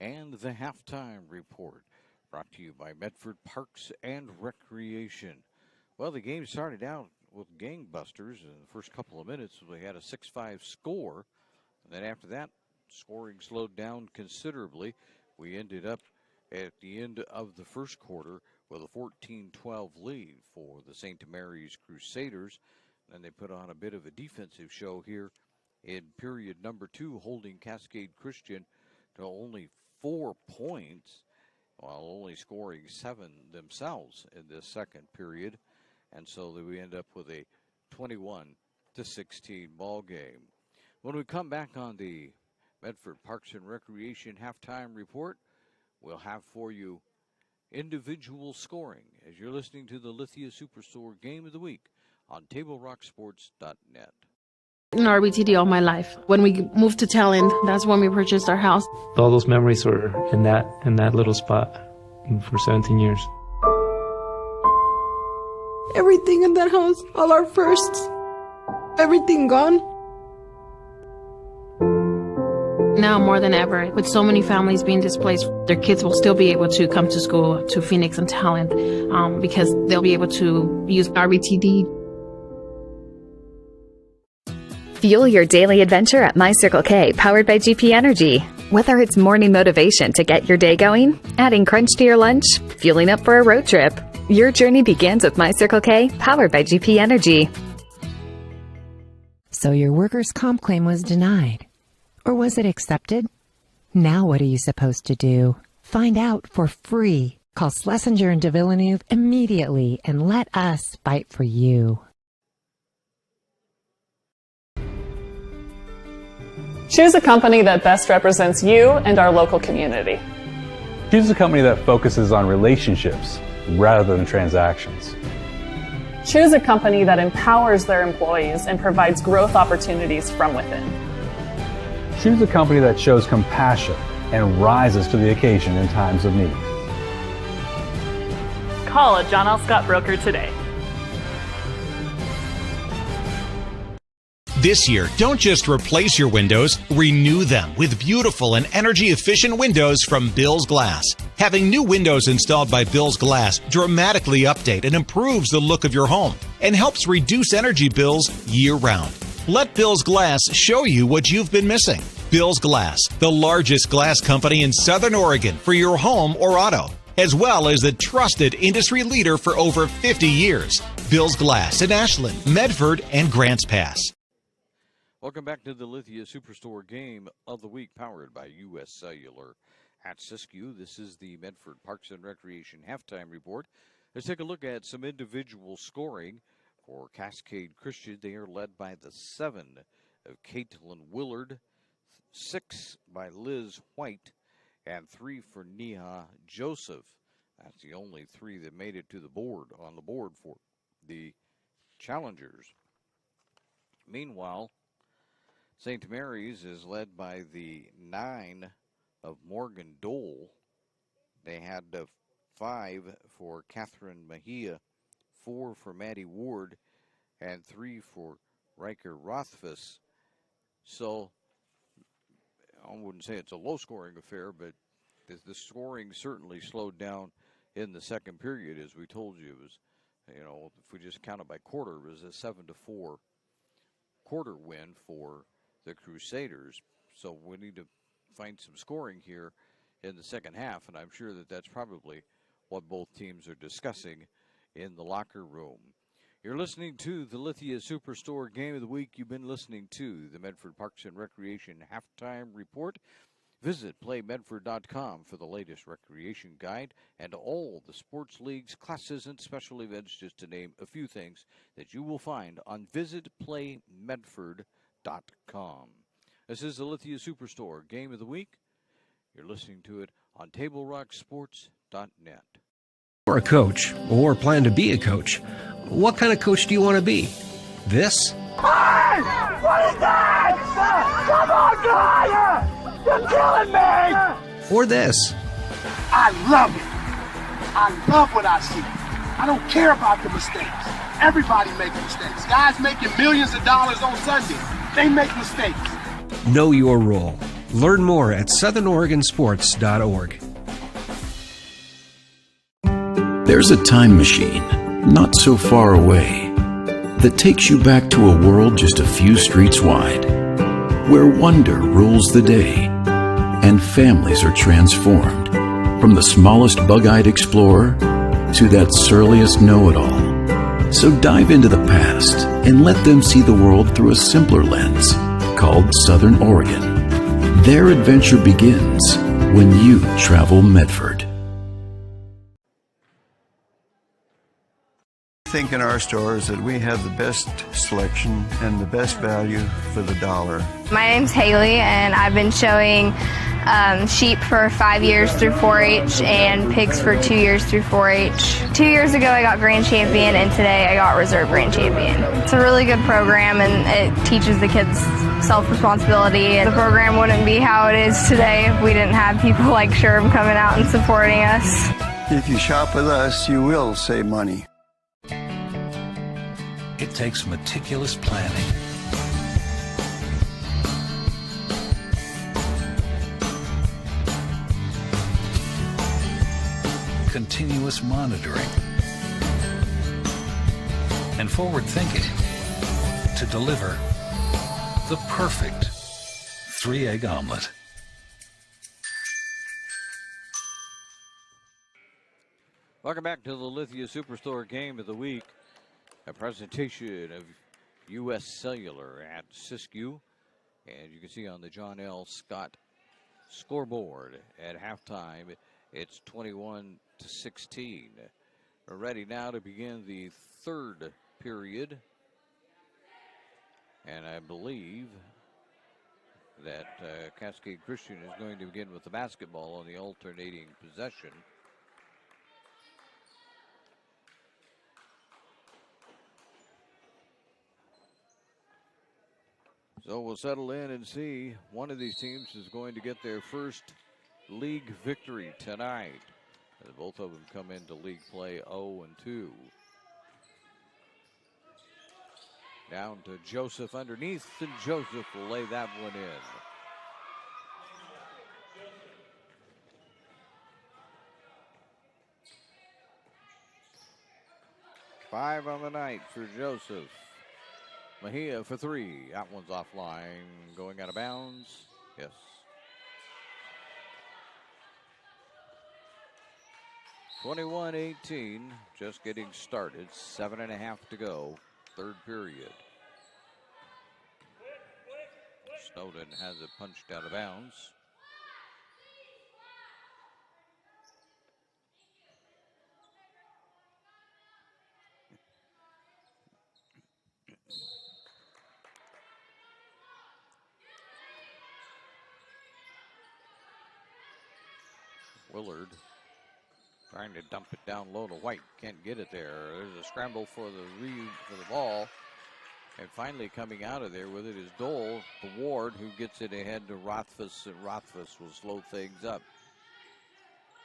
and the Halftime Report, brought to you by Medford Parks and Recreation. Well, the game started out with gangbusters. In the first couple of minutes, we had a 6-5 score, and then after that, scoring slowed down considerably. We ended up at the end of the first quarter with a 14-12 lead for the St. Mary's Crusaders. And they put on a bit of a defensive show here in period number 2, holding Cascade Christian to only 4 points, while only scoring 7 themselves in this second period. And so we end up with a 21-16 ball game. When we come back on the Medford Parks and Recreation Halftime Report, we'll have for you individual scoring as you're listening to the Lithia Superstore Game of the Week on TableRockSports.net. In RBTD all my life. When we moved to Talent, that's when we purchased our house. All those memories were in that little spot for 17 years. Everything in that house, all our firsts, everything gone. Now more than ever, with so many families being displaced, their kids will still be able to come to school, to Phoenix and Talent, because they'll be able to use RBTD. Fuel your daily adventure at My Circle K, powered by GP Energy. Whether it's morning motivation to get your day going, adding crunch to your lunch, fueling up for a road trip, your journey begins with My Circle K, powered by GP Energy. So your workers' comp claim was denied. Or was it accepted? Now what are you supposed to do? Find out for free. Call Schlesinger and de Villeneuve immediately and let us fight for you. Choose a company that best represents you and our local community. Choose a company that focuses on relationships rather than transactions. Choose a company that empowers their employees and provides growth opportunities from within. Choose a company that shows compassion and rises to the occasion in times of need. Call a John L. Scott broker today. This year, don't just replace your windows, renew them with beautiful and energy-efficient windows from Bill's Glass. Having new windows installed by Bill's Glass dramatically update and improves the look of your home and helps reduce energy bills year-round. Let Bill's Glass show you what you've been missing. Bill's Glass, the largest glass company in Southern Oregon for your home or auto, as well as the trusted industry leader for over 50 years. Bill's Glass in Ashland, Medford, and Grants Pass. Welcome back to the Lithia Superstore Game of the Week, powered by U.S. Cellular at Siskiyou. This is the Medford Parks and Recreation Halftime Report. Let's take a look at some individual scoring for Cascade Christian. They are led by the 7 of Caitlin Willard, 6 by Liz White, and 3 for Neha Joseph. That's the only 3 that made it to the board, on the board for the challengers. Meanwhile, St. Mary's is led by the 9 of Morgan Dole. They had 5 for Catherine Mejia, 4 for Maddie Ward, and 3 for Riker Rothfuss. So I wouldn't say it's a low-scoring affair, but the scoring certainly slowed down in the second period. As we told you, it was, if we just count it by quarter, it was a 7-4 quarter win for the Crusaders. So we need to find some scoring here in the second half, and I'm sure that that's probably what both teams are discussing in the locker room. You're listening to the Lithia Superstore Game of the Week. You've been listening to the Medford Parks and Recreation Halftime Report. Visit PlayMedford.com for the latest recreation guide and all the sports leagues, classes, and special events, just to name a few things that you will find on VisitPlayMedford.com. This is the Lithia Superstore Game of the Week. You're listening to it on TableRockSports.net. You're a coach or plan to be a coach. What kind of coach do you want to be? This? Hey! What is that? Come on, guy! You're killing me! Or this? I love it. I love what I see. I don't care about the mistakes. Everybody makes mistakes. Guys making millions of dollars on Sunday. They make mistakes. Know your role. Learn more at southernoregonsports.org. There's a time machine, not so far away, that takes you back to a world just a few streets wide, where wonder rules the day, and families are transformed, from the smallest bug-eyed explorer to that surliest know-it-all. So dive into the past and let them see the world through a simpler lens called Southern Oregon. Their adventure begins when you travel Medford. I think in our stores that we have the best selection and the best value for the dollar. My name's Haley, and I've been showing sheep for 5 years through 4-H and pigs for 2 years through 4-H. 2 years ago I got grand champion, and today I got reserve grand champion. It's a really good program, and it teaches the kids self-responsibility. The program wouldn't be how it is today if we didn't have people like Sherb coming out and supporting us. If you shop with us, you will save money. It takes meticulous planning, continuous monitoring, and forward thinking to deliver the perfect 3-egg omelet. Welcome back to the Lithia Superstore Game of the Week. A presentation of U.S. Cellular at Siskiyou. And you can see on the John L. Scott scoreboard at halftime, it's 21-16. We're ready now to begin the third period. And I believe that Cascade Christian is going to begin with the basketball on the alternating possession. So we'll settle in and see. One of these teams is going to get their first league victory tonight. Both of them come into league play 0-2. Down to Joseph underneath, and Joseph will lay that one in. Five on the night for Joseph. Mejia for three. That one's offline. Going out of bounds. Yes. (21-18). Just getting started. 7.5 to go. Third period. Snowden has it punched out of bounds. Willard trying to dump it down low to White. Can't get it there. There's a scramble for the ball. And finally coming out of there with it is Dole, the Ward, who gets it ahead to Rothfuss, and Rothfuss will slow things up.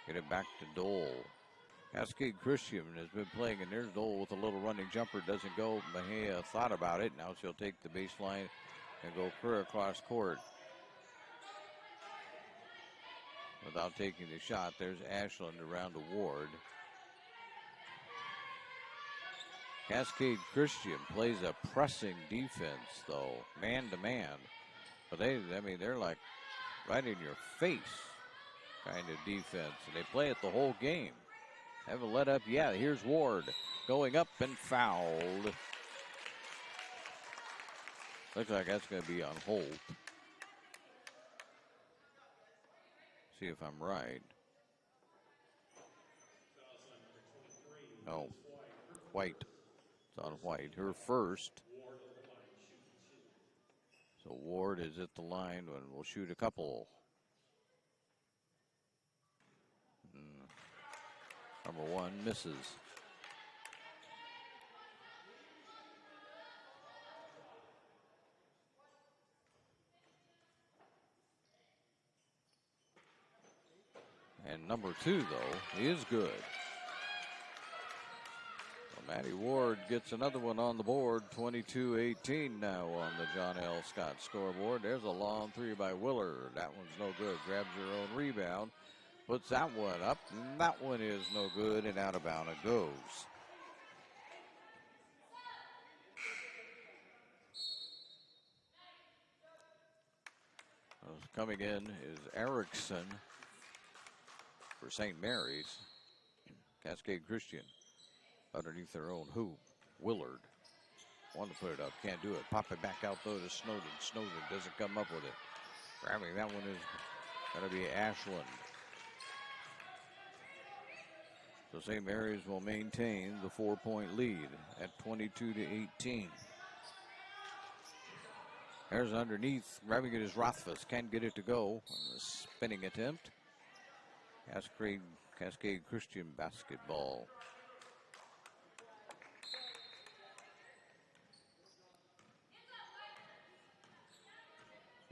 Get it back to Dole. Cascade Christian has been playing, and there's Dole with a little running jumper. Doesn't go. Mejia thought about it. Now she'll take the baseline and go clear across court. Without taking the shot, there's Ashland around to Ward. Cascade Christian plays a pressing defense, though, man to man. But they're like right in your face kind of defense, and they play it the whole game. Haven't let up yet. Here's Ward going up and fouled. Looks like that's going to be on hold. See if I'm right. No. White. It's on White. Her first. So Ward is at the line and will shoot a couple. Number one misses. And number two, though, is good. So Matty Ward gets another one on the board. 22-18 now on the John L. Scott scoreboard. There's a long three by Willard. That one's no good. Grabs her own rebound. Puts that one up. And that one is no good, and out of bounds it goes. Coming in is Erickson for St. Mary's. Cascade Christian underneath their own hoop. Willard wanted to put it up, can't do it. Pop it back out though to Snowden. Snowden doesn't come up with it. Grabbing that one is going to be Ashland. So St. Mary's will maintain the 4-point lead at 22-18. There's underneath, grabbing it is Rothfuss. Can't get it to go. A spinning attempt. Cascade Christian basketball.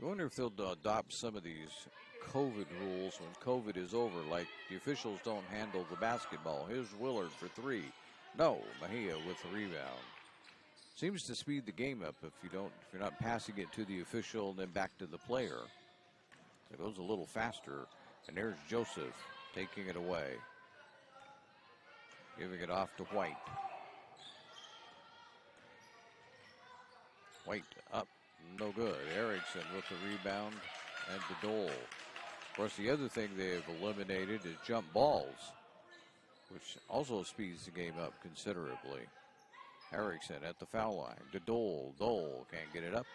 I wonder if they'll adopt some of these COVID rules when COVID is over, like the officials don't handle the basketball. Here's Willard for three. No, Mejia with the rebound. Seems to speed the game up if you're not passing it to the official and then back to the player. It goes a little faster. And there's Joseph taking it away. Giving it off to White. White up. No good. Erickson with the rebound and the Dole. Of course, the other thing they've eliminated is jump balls, which also speeds the game up considerably. Erickson at the foul line. The Dole. Dole can't get it up.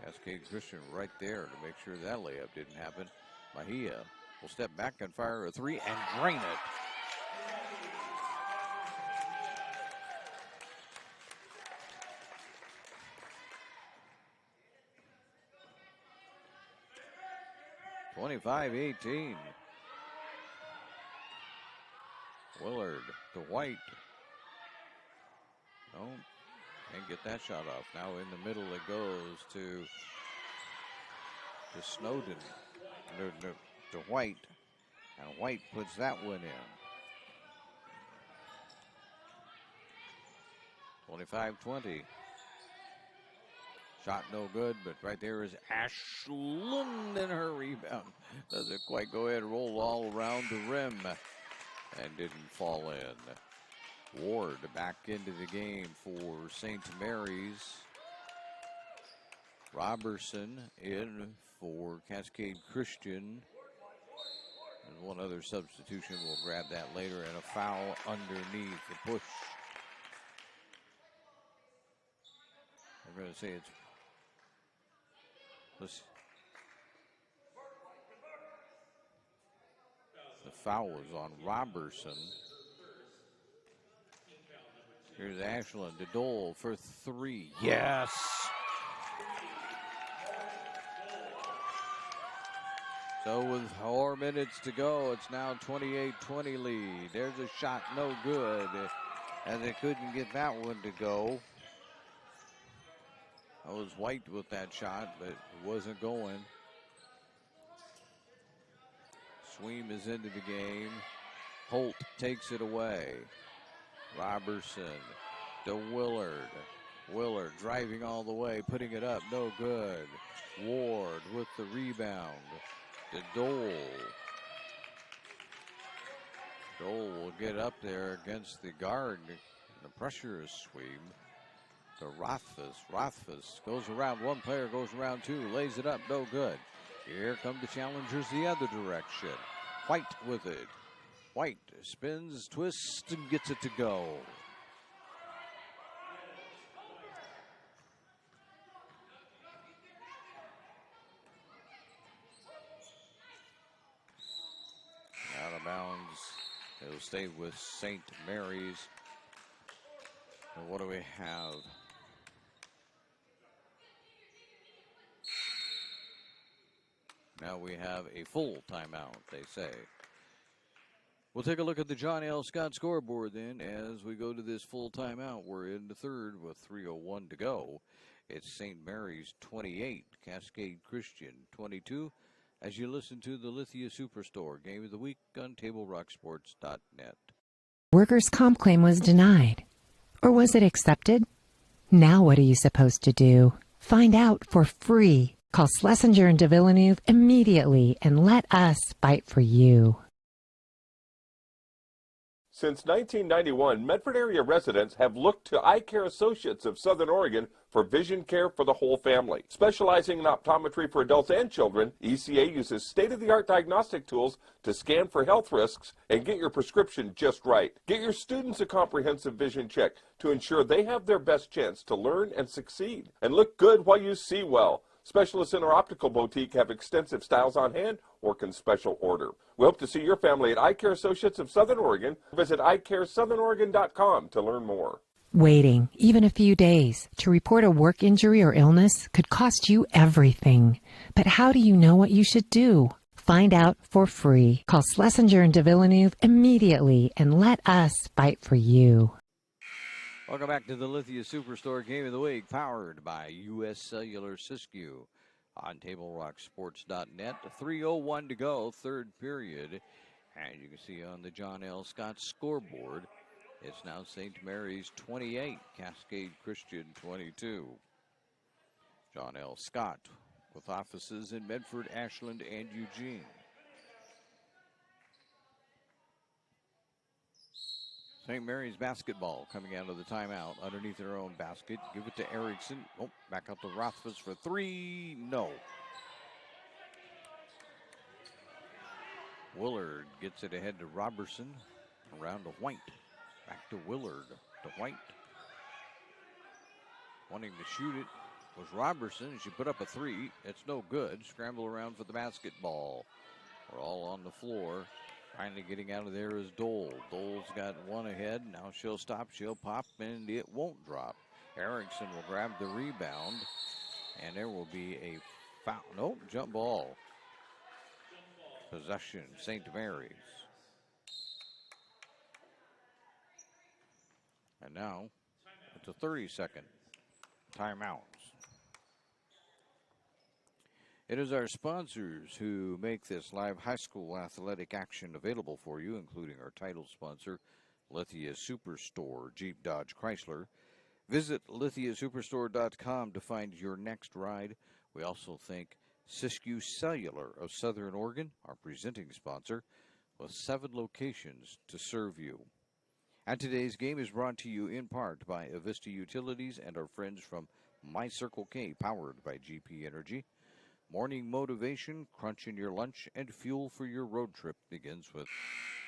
Cascade Christian right there to make sure that layup didn't happen. Mejia will step back and fire a three and drain it. (25-18). Willard to White. No, can't get that shot off. Now in the middle it goes to Snowden. To White. And White puts that one in. 25-20. Shot no good, but right there is Ashland and her rebound. Doesn't quite go ahead, roll all around the rim and didn't fall in. Ward back into the game for St. Mary's. Robertson in for Cascade Christian. And one other substitution, we'll grab that later, and a foul underneath the push. I'm going to say it's... The foul was on Robertson. Here's Ashland. DeDole for three. Yes! So with 4 minutes to go, it's now 28-20 lead. There's a shot, no good, as they couldn't get that one to go. I was White with that shot, but it wasn't going. Sweem is into the game. Holt takes it away. Robertson to Willard. Willard driving all the way, putting it up, no good. Ward with the rebound. To Dole. Dole will get up there against the guard. The pressure is Sweem. To Rothfuss. Rothfuss goes around. One player goes around two. Lays it up. No good. Here come the challengers the other direction. White with it. White spins, twists, and gets it to go. Out of bounds. It'll stay with St. Mary's. And what do we have? Now we have a full timeout, they say. We'll take a look at the John L. Scott scoreboard then as we go to this full timeout. We're in the third with 3:01 to go. It's St. Mary's 28, Cascade Christian 22. As you listen to the Lithia Superstore Game of the Week on TableRockSports.net. Workers' comp claim was denied. Or was it accepted? Now what are you supposed to do? Find out for free. Call Schlesinger and de Villeneuve immediately and let us fight for you. Since 1991, Medford area residents have looked to Eye Care Associates of Southern Oregon for vision care for the whole family. Specializing in optometry for adults and children, ECA uses state-of-the-art diagnostic tools to scan for health risks and get your prescription just right. Get your students a comprehensive vision check to ensure they have their best chance to learn and succeed. And look good while you see well. Specialists in our optical boutique have extensive styles on hand or can special order. We hope to see your family at Eye Care Associates of Southern Oregon. Visit eyecaresouthern.oregon.com to learn more. Waiting, even a few days, to report a work injury or illness could cost you everything. But how do you know what you should do? Find out for free. Call Schlesinger and de Villeneuve immediately and let us fight for you. Welcome back to the Lithia Superstore Game of the Week, powered by U.S. Cellular Siskiyou on TableRockSports.net. 3:01 to go, third period. And you can see on the John L. Scott scoreboard, it's now St. Mary's 28, Cascade Christian 22. John L. Scott with offices in Medford, Ashland, and Eugene. St. Mary's basketball coming out of the timeout underneath their own basket. Give it to Erickson. Oh, back out to Rothfuss for three. No. Willard gets it ahead to Robertson. Around to White. Back to Willard. To White. Wanting to shoot it was Robertson. She put up a three. It's no good. Scramble around for the basketball. We're all on the floor. Finally getting out of there is Dole. Dole's got one ahead. Now she'll stop, she'll pop, and it won't drop. Erickson will grab the rebound, and there will be a foul. Nope, jump ball. Possession, St. Mary's. And now it's a 30-second timeout. It is our sponsors who make this live high school athletic action available for you, including our title sponsor, Lithia Superstore, Jeep Dodge Chrysler. Visit lithiasuperstore.com to find your next ride. We also thank Siskiyou Cellular of Southern Oregon, our presenting sponsor, with 7 locations to serve you. And today's game is brought to you in part by Avista Utilities and our friends from My Circle K, powered by GP Energy. Morning motivation, crunch in your lunch, and fuel for your road trip begins with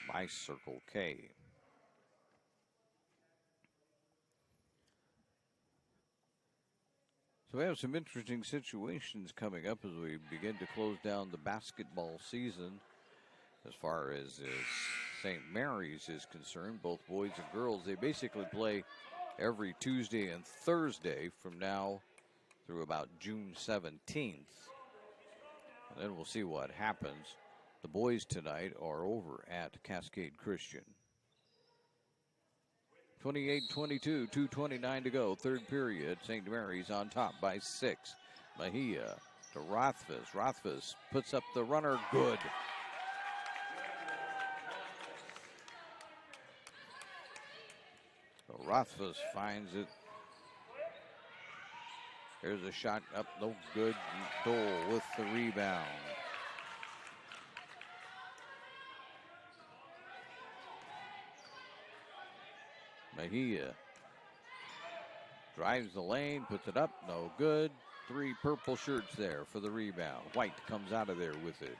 My Circle K. So we have some interesting situations coming up as we begin to close down the basketball season. As far as St. Mary's is concerned, both boys and girls, they basically play every Tuesday and Thursday from now through about June 17th. And then we'll see what happens. The boys tonight are over at Cascade Christian. 28-22, 2:29 to go, third period. St. Mary's on top by 6. Mejia to Rothfuss. Rothfuss puts up the runner, good. So Rothfuss finds it. Here's a shot up, no good. Dole with the rebound. Mejia drives the lane, puts it up, no good. 3 purple shirts there for the rebound. White comes out of there with it.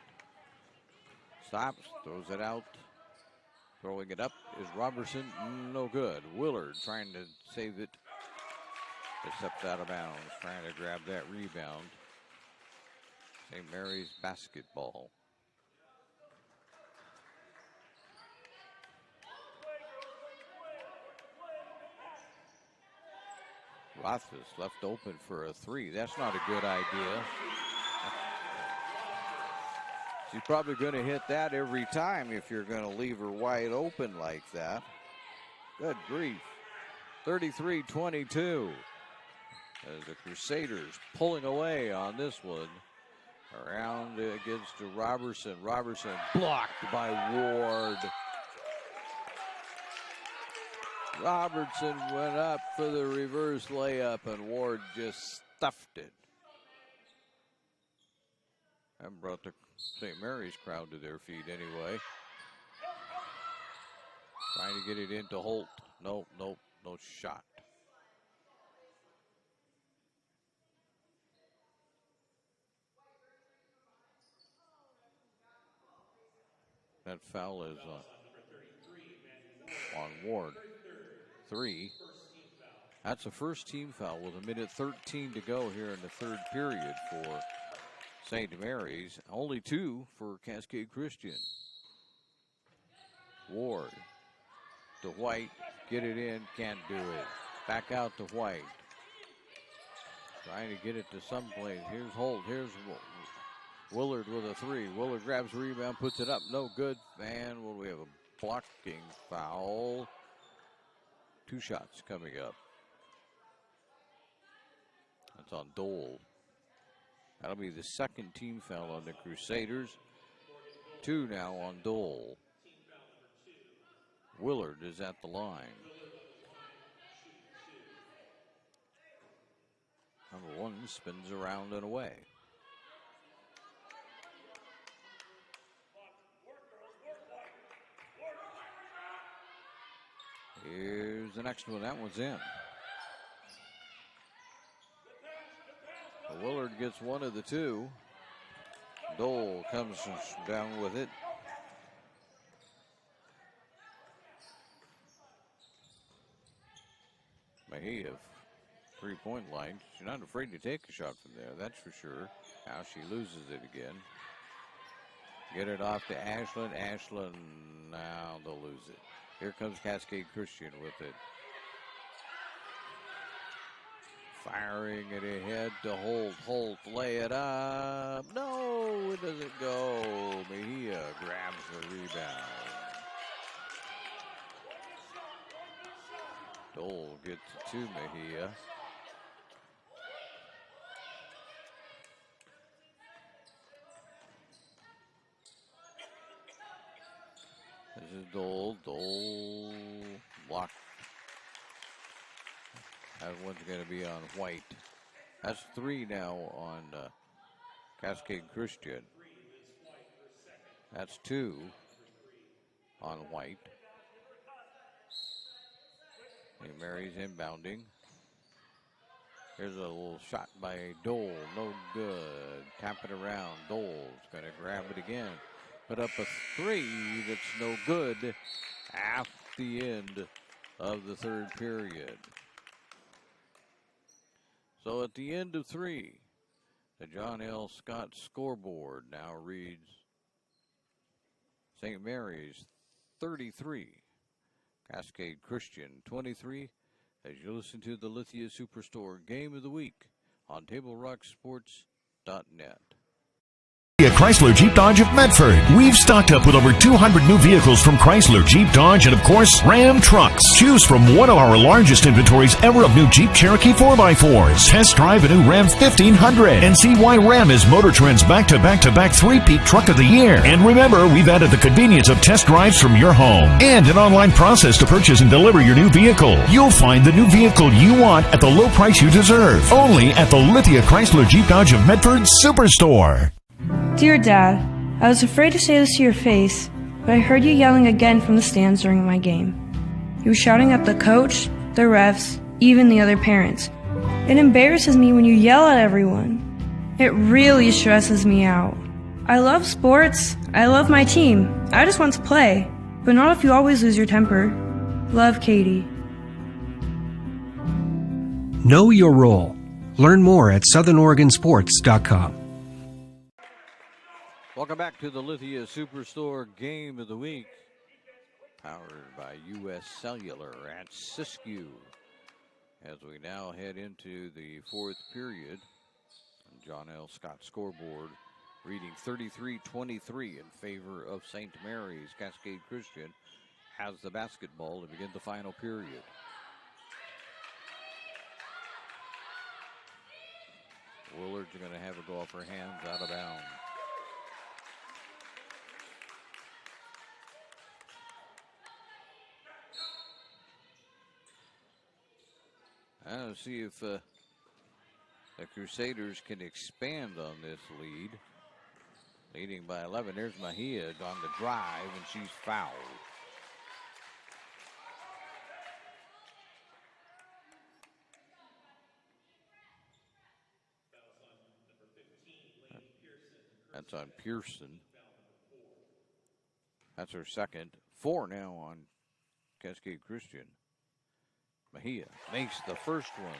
Stops, throws it out. Throwing it up is Robertson, no good. Willard trying to save it. It steps out of bounds, trying to grab that rebound. St. Mary's basketball. Rothfuss left open for a 3. That's not a good idea. She's probably going to hit that every time if you're going to leave her wide open like that. Good grief. 33-22. As the Crusaders pulling away on this one. Around against Robertson. Robertson blocked by Ward. Robertson went up for the reverse layup, and Ward just stuffed it. That brought the St. Mary's crowd to their feet anyway. Trying to get it into Holt. Nope, no shot. That foul is on Ward. 3. That's a first team foul with 1:13 to go here in the third period for St. Mary's. Only 2 for Cascade Christian. Ward to White. Get it in. Can't do it. Back out to White. Trying to get it to someplace. Here's Holt. Here's Willard with a 3. Willard grabs the rebound, puts it up. No good. And we have a blocking foul. 2 shots coming up. That's on Dole. That'll be the second team foul on the Crusaders. 2 now on Dole. Willard is at the line. Number 1 spins around and away. Here's the next one. That one's in. Willard gets one of the 2. Dole comes down with it. Mejia, 3-point line. She's not afraid to take a shot from there, that's for sure. Now she loses it again. Get it off to Ashland. Ashland, now they'll lose it. Here comes Cascade Christian with it. Firing it ahead to Holt. Holt, lay it up. No, it doesn't go. Mejia grabs the rebound. Dole gets it to Mejia. This is Dole. Dole blocked. That one's going to be on White. That's 3 now on Cascade Christian. That's 2 on White. St. Mary's inbounding. Here's a little shot by Dole. No good. Tap it around. Dole's going to grab it again. Put up a 3 that's no good at the end of the third period. So at the end of 3, the John L. Scott scoreboard now reads St. Mary's 33, Cascade Christian 23, as you listen to the Lithia Superstore Game of the Week on TableRockSports.net. Chrysler Jeep Dodge of Medford. We've stocked up with over 200 new vehicles from Chrysler, Jeep Dodge, and of course, Ram Trucks. Choose from one of our largest inventories ever of new Jeep Cherokee 4x4s. Test drive a new Ram 1500 and see why Ram is Motor Trend's back-to-back-to-back three-peat truck of the year. And remember, we've added the convenience of test drives from your home and an online process to purchase and deliver your new vehicle. You'll find the new vehicle you want at the low price you deserve. Only at the Lithia Chrysler Jeep Dodge of Medford Superstore. Dear Dad, I was afraid to say this to your face, but I heard you yelling again from the stands during my game. You were shouting at the coach, the refs, even the other parents. It embarrasses me when you yell at everyone. It really stresses me out. I love sports. I love my team. I just want to play, but not if you always lose your temper. Love, Katie. Know your role. Learn more at SouthernOregonSports.com. Welcome back to the Lithia Superstore Game of the Week, powered by U.S. Cellular at Siskiyou. As we now head into the fourth period, John L. Scott scoreboard reading 33-23 in favor of St. Mary's. Cascade Christian has the basketball to begin the final period. Willard's going to have it go off her hands, out of bounds. Let's see if the Crusaders can expand on this lead. Leading by 11. There's Mejia on the drive, and she's fouled. That's on Pearson. That's her second. 4 now on Cascade Christian. Mejia makes the first one.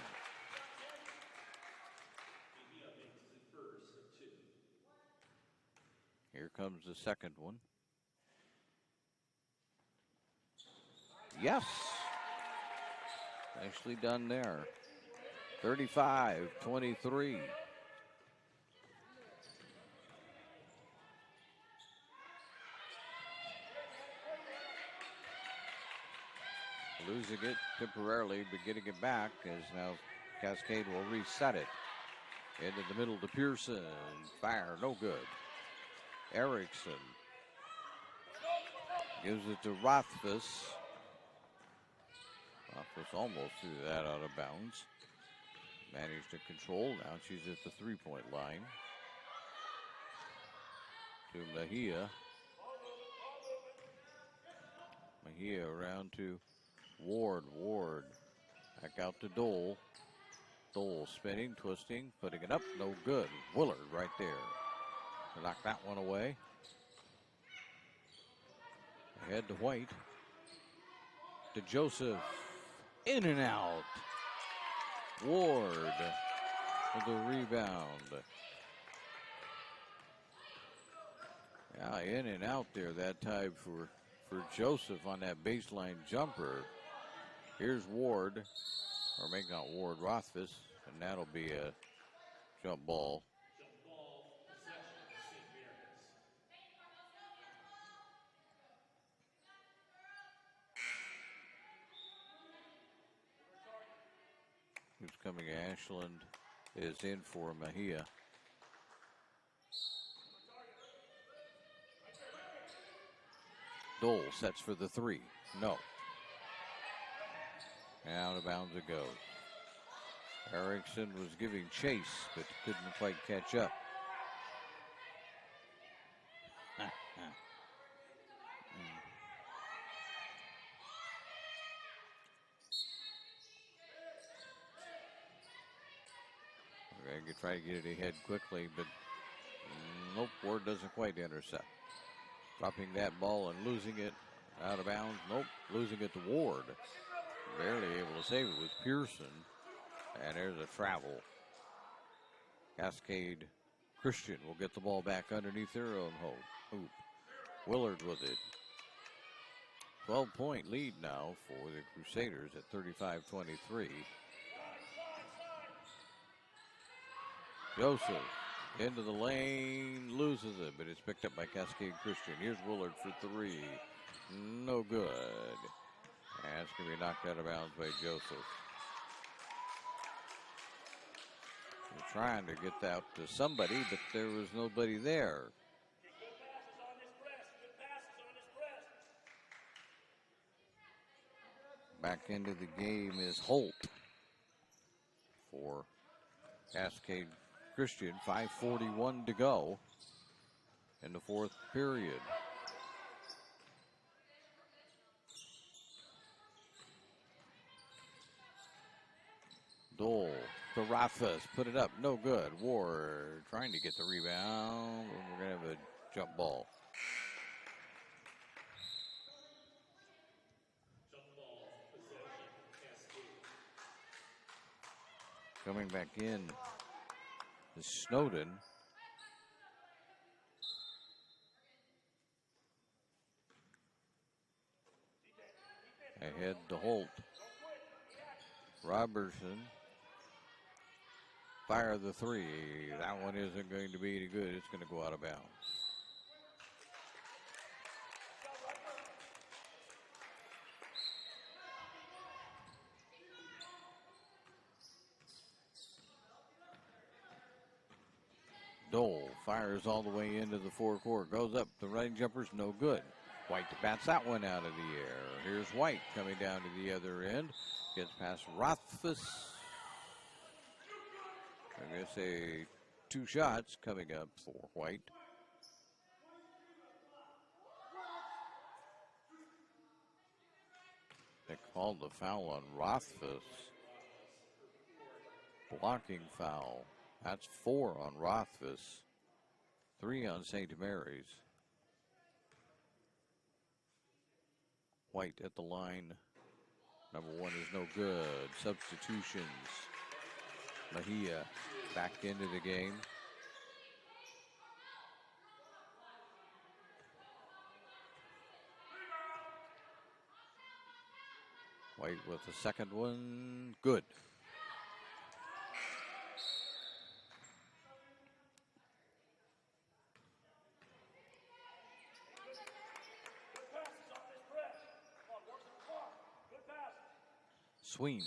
Here comes the second one. Yes. Nicely done there. 35-23. Losing it temporarily, but getting it back as now Cascade will reset it. Into the middle to Pearson. Fire, no good. Erickson gives it to Rothfuss. Rothfuss almost threw that out of bounds. Managed to control. Now she's at the three-point line. To Mejia. Mejia around to Ward. Ward back out to Dole. Dole spinning, twisting, putting it up. No good. Willard right there. Knock that one away. Ahead to White. To Joseph. In and out. Ward with the rebound. Yeah, in and out there that time for Joseph on that baseline jumper. Here's Ward, or maybe not Ward, Rothfuss, and that'll be a jump ball. Who's coming? Ashland is in for Mejia. Dole sets for the three. No. Out of bounds it goes. Erickson was giving chase, but couldn't quite catch up. I could try to get it ahead quickly, but nope, Ward doesn't quite intercept. Dropping that ball and losing it out of bounds. Nope, losing it to Ward. Barely able to save it was Pearson. And there's a travel. Cascade Christian will get the ball back underneath their own hoop. Willard with it. 12-point lead now for the Crusaders at 35-23. Joseph into the lane, loses it, but it's picked up by Cascade Christian. Here's Willard for three. No good. And it's going to be knocked out of bounds by Joseph. They're trying to get that to somebody, but there was nobody there. Back into the game is Holt for Cascade Christian. 5:41 to go in the fourth period. Dole to Rothfuss, put it up, no good. Ward trying to get the rebound. We're going to have a jump ball. Coming back in is Snowden. Ahead to Holt. Robertson. Fire the three. That one isn't going to be any good. It's going to go out of bounds. Dole fires all the way into the forecourt. Goes up. The running jumper's no good. White bats that one out of the air. Here's White coming down to the other end. Gets past Rothfuss. I'm going to say 2 shots coming up for White. They called the foul on Rothfuss. Blocking foul. That's 4 on Rothfuss. 3 on St. Mary's. White at the line. Number 1 is no good. Substitutions. Mejia back into the game. White with the second one. Good. Sweem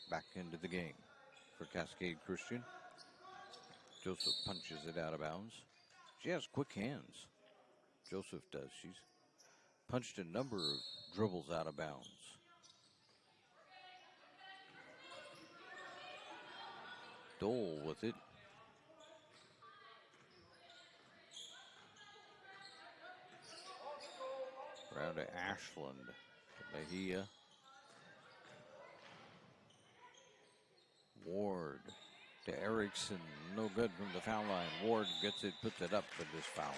back into the game for Cascade Christian. Joseph punches it out of bounds. She has quick hands. Joseph does. She's punched a number of dribbles out of bounds. Dole with it. Around to Ashland. Mejia. Ward to Erickson. No good from the foul line. Ward gets it, puts it up for this foul.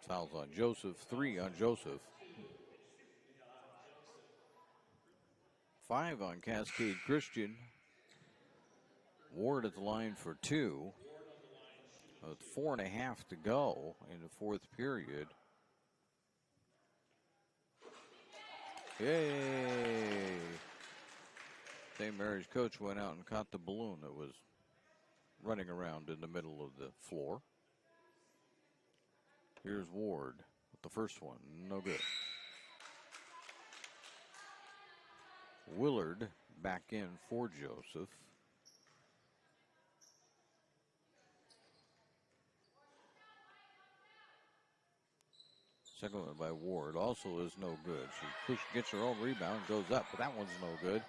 Fouls on Joseph. 3 on Joseph. 5 on Cascade Christian. Ward at the line for 2. With 4.5 to go in the 4th period. Yay! St. Mary's coach went out and caught the balloon that was running around in the middle of the floor. Here's Ward with the first one. No good. Willard back in for Joseph. Second one by Ward also is no good. She gets her own rebound, goes up, but that one's no good.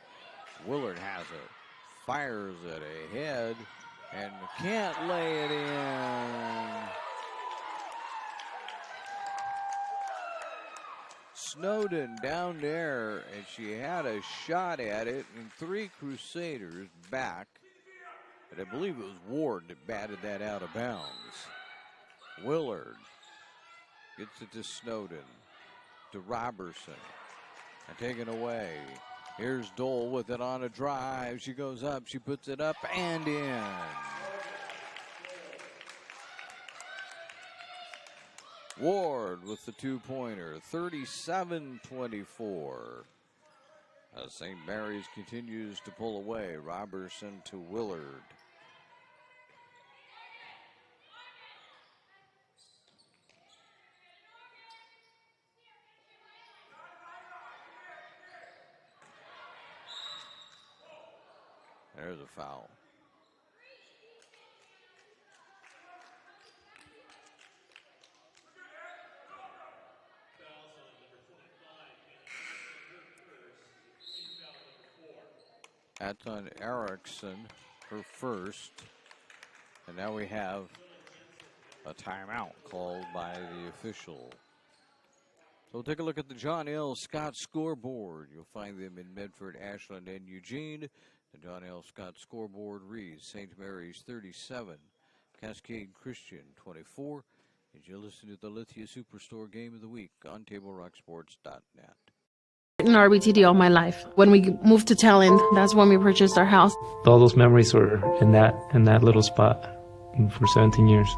Willard has it, fires it ahead, and can't lay it in. Snowden down there, and she had a shot at it, and 3 Crusaders back. But I believe it was Ward that batted that out of bounds. Willard gets it to Snowden, to Robertson, and taken away. Here's Dole with it on a drive. She goes up, she puts it up and in. Ward with the 2-pointer, 37-24. As St. Mary's continues to pull away. Robertson to Willard. There's a foul. That's on Erickson, her first. And now we have a timeout called by the official. So we'll take a look at the John L. Scott scoreboard. You'll find them in Medford, Ashland, and Eugene. The John L. Scott scoreboard reads St. Mary's 37, Cascade Christian 24. As you listen to the Lithia Superstore Game of the Week on TableRockSports.net. In RBTD all my life. When we moved to Talent, that's when we purchased our house. All those memories were in that little spot for 17 years.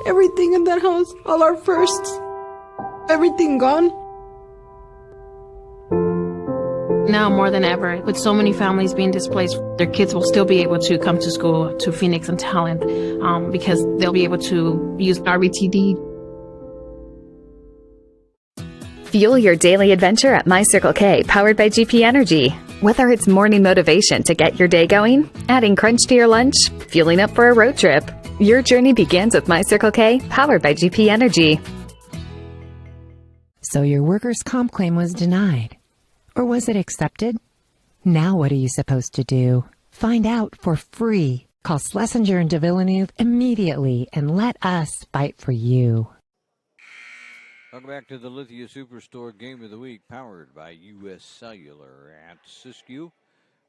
Everything in that house, all our firsts, everything gone. Now more than ever, with so many families being displaced, their kids will still be able to come to school to Phoenix and Talent because they'll be able to use RBTD. Fuel your daily adventure at My Circle K, powered by GP Energy. Whether it's morning motivation to get your day going, adding crunch to your lunch, fueling up for a road trip, Your journey begins with My Circle K, powered by GP Energy. So your workers' comp claim was denied. Or was it accepted? Now what are you supposed to do? Find out for free. Call Schlesinger and de Villeneuve immediately and let us fight for you. Welcome back to the Lithia Superstore Game of the Week, powered by U.S. Cellular at Siskiyou.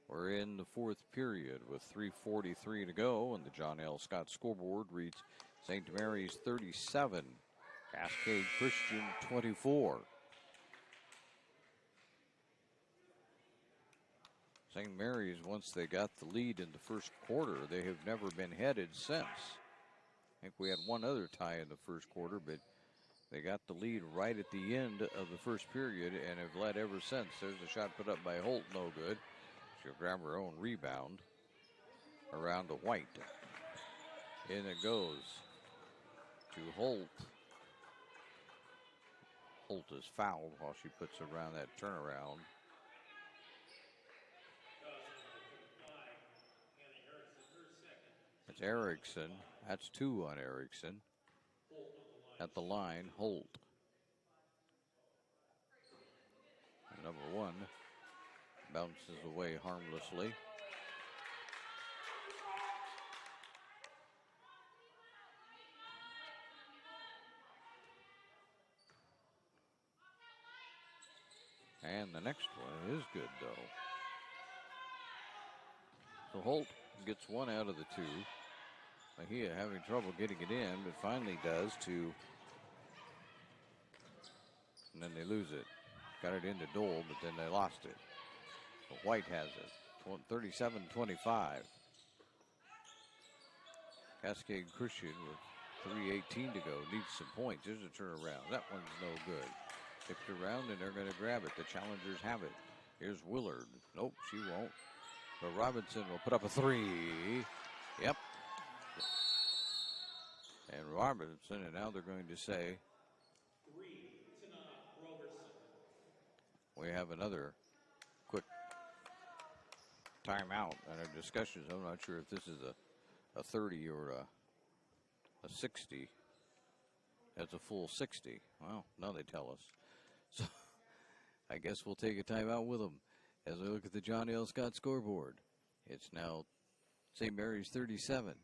We're in the fourth period with 3:43 to go, and the John L. Scott scoreboard reads St. Mary's 37, Cascade Christian 24. St. Mary's, once they got the lead in the first quarter, they have never been headed since. I think we had one other tie in the first quarter, but they got the lead right at the end of the first period and have led ever since. There's a shot put up by Holt, no good. She'll grab her own rebound around to White. In it goes to Holt. Holt is fouled while she puts around that turnaround. It's Erickson. That's 2 on Erickson. At the line, Holt. And number 1 bounces away harmlessly. And the next one is good, though. So Holt gets 1 out of the 2. Mahia having trouble getting it in, but finally does to. And then they lose it. Got it into Dole, but then they lost it. So White has it. 37-25. Cascade Christian with 3:18 to go. Needs some points. There's a turnaround. That one's no good. Tipped around and they're going to grab it. The challengers have it. Here's Willard. Nope, she won't. But Robinson will put up a 3. Yep. And Robinson, and now they're going to say we have another quick timeout and our discussions. I'm not sure if this is a 30 or a 60. That's a full 60. Well, now they tell us. So I guess we'll take a timeout with them as we look at the John L. Scott scoreboard. It's now St. Mary's 37,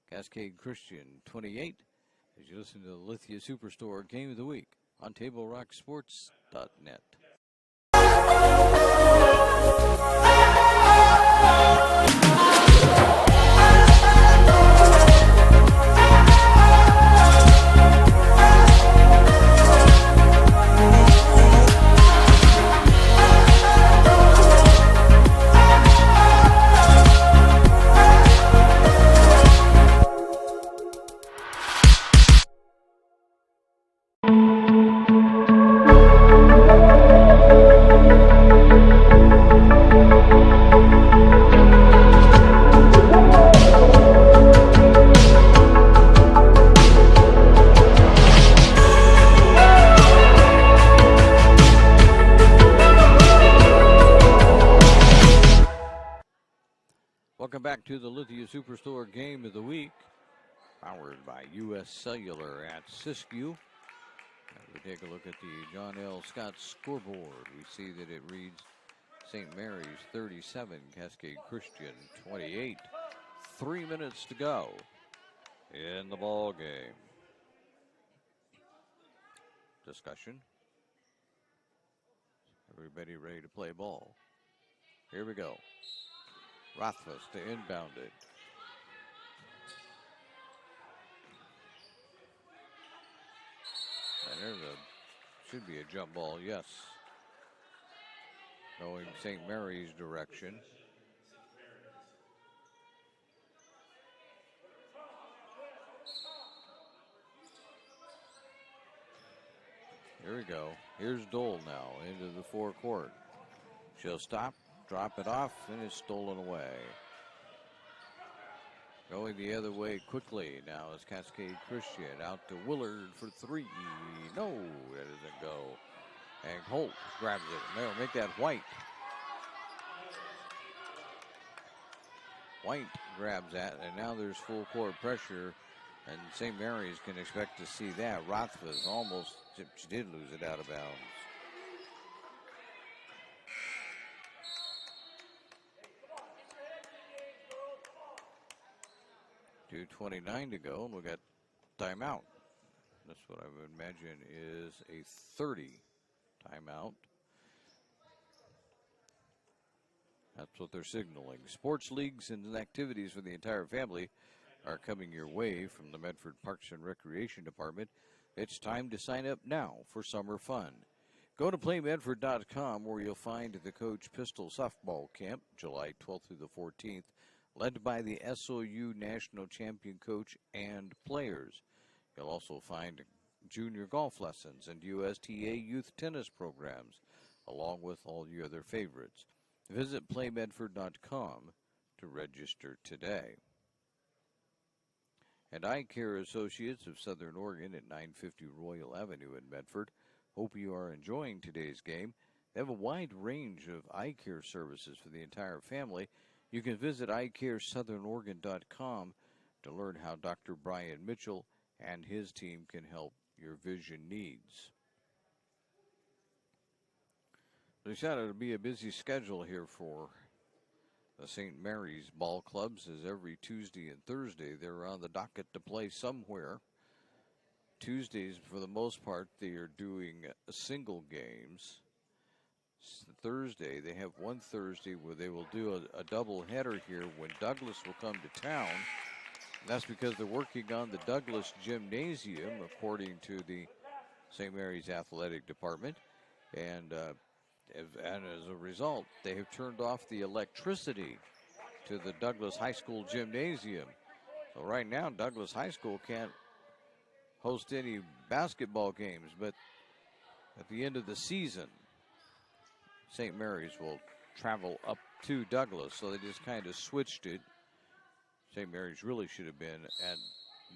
Cascade Christian 28. As you listen to the Lithia Superstore Game of the Week on TableRockSports.net. Welcome back to the Lithia Superstore Game of the Week, powered by U.S. Cellular at Siskiyou. As we take a look at the John L. Scott scoreboard, we see that it reads St. Mary's 37, Cascade Christian 28. 3 minutes to go in the ball game. Discussion. Everybody ready to play ball? Here we go. Rothfuss to inbound it. And there's should be a jump ball, yes. Going St. Mary's direction. Here we go. Here's Dole now into the forecourt. She'll stop, drop it off, and it's stolen away. Going the other way quickly now is Cascade Christian. Out to Willard for 3. No, that doesn't go. And Holt grabs it. They'll make that White. White grabs that, and now there's full court pressure And St. Mary's can expect to see that. Rothfuss almost, she did lose it out of bounds. .2:29 to go, and we got timeout. That's what I would imagine is a 30 timeout. That's what they're signaling. Sports leagues and activities for the entire family are coming your way from the Medford Parks and Recreation Department. It's time to sign up now for summer fun. Go to playmedford.com where you'll find the Coach Pistol Softball Camp, July 12th through the 14th, led by the SOU National Champion coach and players. You'll also find junior golf lessons and USTA youth tennis programs, along with all your other favorites. Visit playmedford.com to register today. And Eye Care Associates of Southern Oregon at 950 Royal Avenue in Medford. Hope you are enjoying today's game. They have a wide range of eye care services for the entire family. You can visit eyecaresouthern.oregon.com to learn how Dr. Brian Mitchell and his team can help your vision needs. There's got to be a busy schedule here for the St. Mary's ball clubs, as every Tuesday and Thursday they're on the docket to play somewhere. Tuesdays, for the most part, they are doing single games. Thursday, they have one Thursday where they will do a double header here when Douglas will come to town. And that's because they're working on the Douglas Gymnasium, according to the St. Mary's Athletic Department. And as a result, they have turned off the electricity to the Douglas High School Gymnasium. So right now, Douglas High School can't host any basketball games, but at the end of the season, St. Mary's will travel up to Douglas, so they just kind of switched it. St. Mary's really should have been at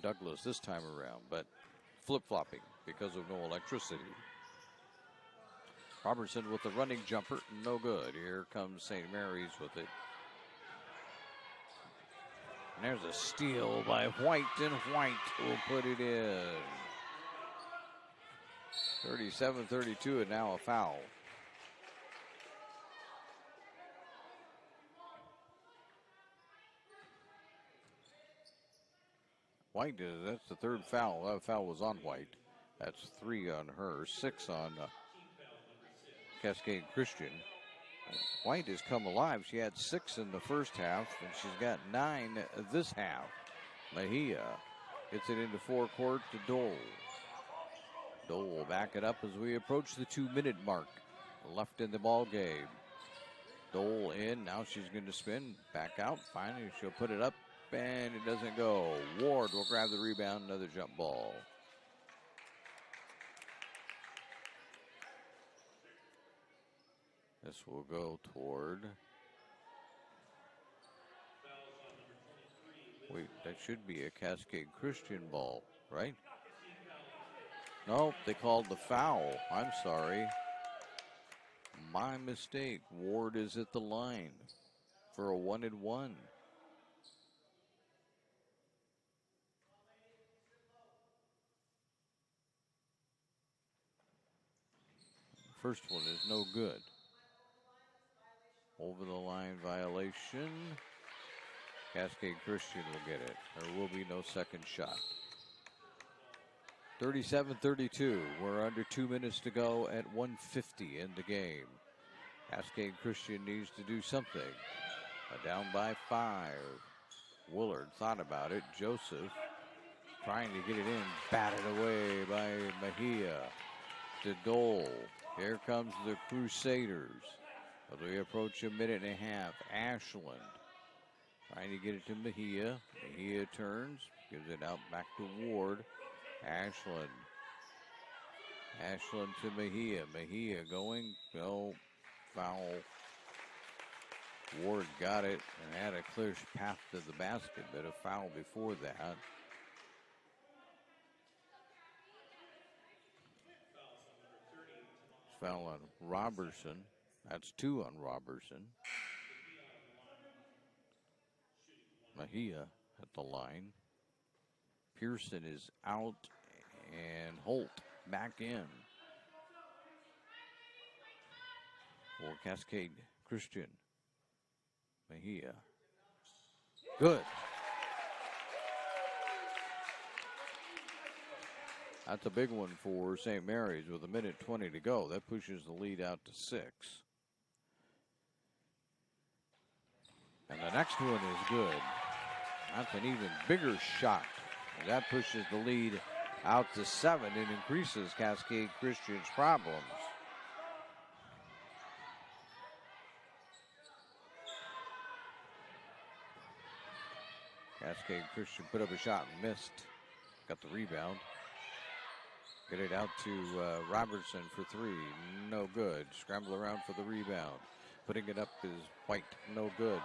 Douglas this time around, but flip-flopping because of no electricity. Robertson with the running jumper, no good. Here comes St. Mary's with it. And there's a steal by White, and White will put it in. 37-32, and now a foul. White, that's the third foul. That foul was on White. That's 3 on her, 6 on Cascade Christian. White has come alive. She had 6 in the first half, and she's got 9 this half. Mejia gets it into forecourt to Dole. Dole will back it up as we approach the 2-minute mark. Left in the ball game. Dole in. Now she's going to spin. Back out. Finally, she'll put it up, and it doesn't go. Ward will grab the rebound. Another jump ball. This will go toward. Wait, that should be a Cascade Christian ball, right? Nope, they called the foul. I'm sorry. My mistake. Ward is at the line for a 1-and-1. First one is no good. Over the line violation. Cascade Christian will get it. There will be no second shot. 37-32. We're under 2 minutes to go at 1:50 in the game. Cascade Christian needs to do something. Down by 5. Willard thought about it. Joseph trying to get it in. Batted away by Mejia. To Dole. Here comes the Crusaders. As we approach a minute and a half, Ashland trying to get it to Mejia. Mejia turns, gives it out back to Ward. Ashland to Mejia. Mejia going, no, foul. Ward got it and had a clear path to the basket, but a foul before that. Foul on Robertson. That's 2 on Robertson. Mejia at the line. Pearson is out, and Holt back in for Cascade Christian. Mejia. Good. That's a big one for St. Mary's with 1:20 to go. That pushes the lead out to 6. And the next one is good. That's an even bigger shot. And that pushes the lead out to 7 and increases Cascade Christian's problems. Cascade Christian put up a shot and missed. Got the rebound. Get it out to Robertson for 3. No good. Scramble around for the rebound. Putting it up is White. No good.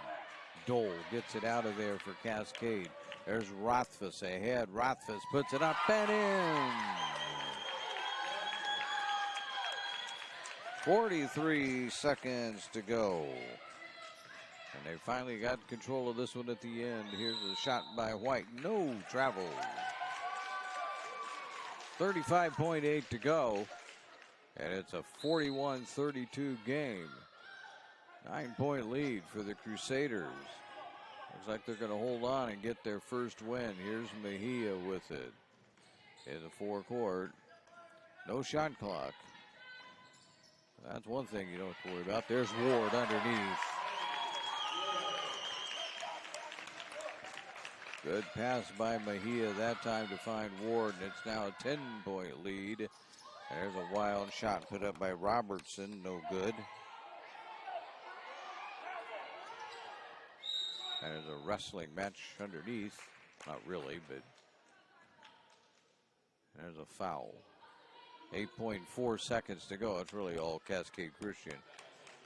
Dole gets it out of there for Cascade. There's Rothfuss ahead. Rothfuss puts it up and in. 43 seconds to go. And they finally got control of this one at the end. Here's a shot by White. No travel. 35.8 to go. And it's a 41-32 game. 9-point lead for the Crusaders. Looks like they're going to hold on and get their first win. Here's Mejia with it in the forecourt. No shot clock. That's one thing you don't have to worry about. There's Ward underneath. Good pass by Mejia that time to find Ward, and it's now a 10-point lead. There's a wild shot put up by Robertson. No good. And there's a wrestling match underneath. Not really, but there's a foul. 8.4 seconds to go. It's really all Cascade Christian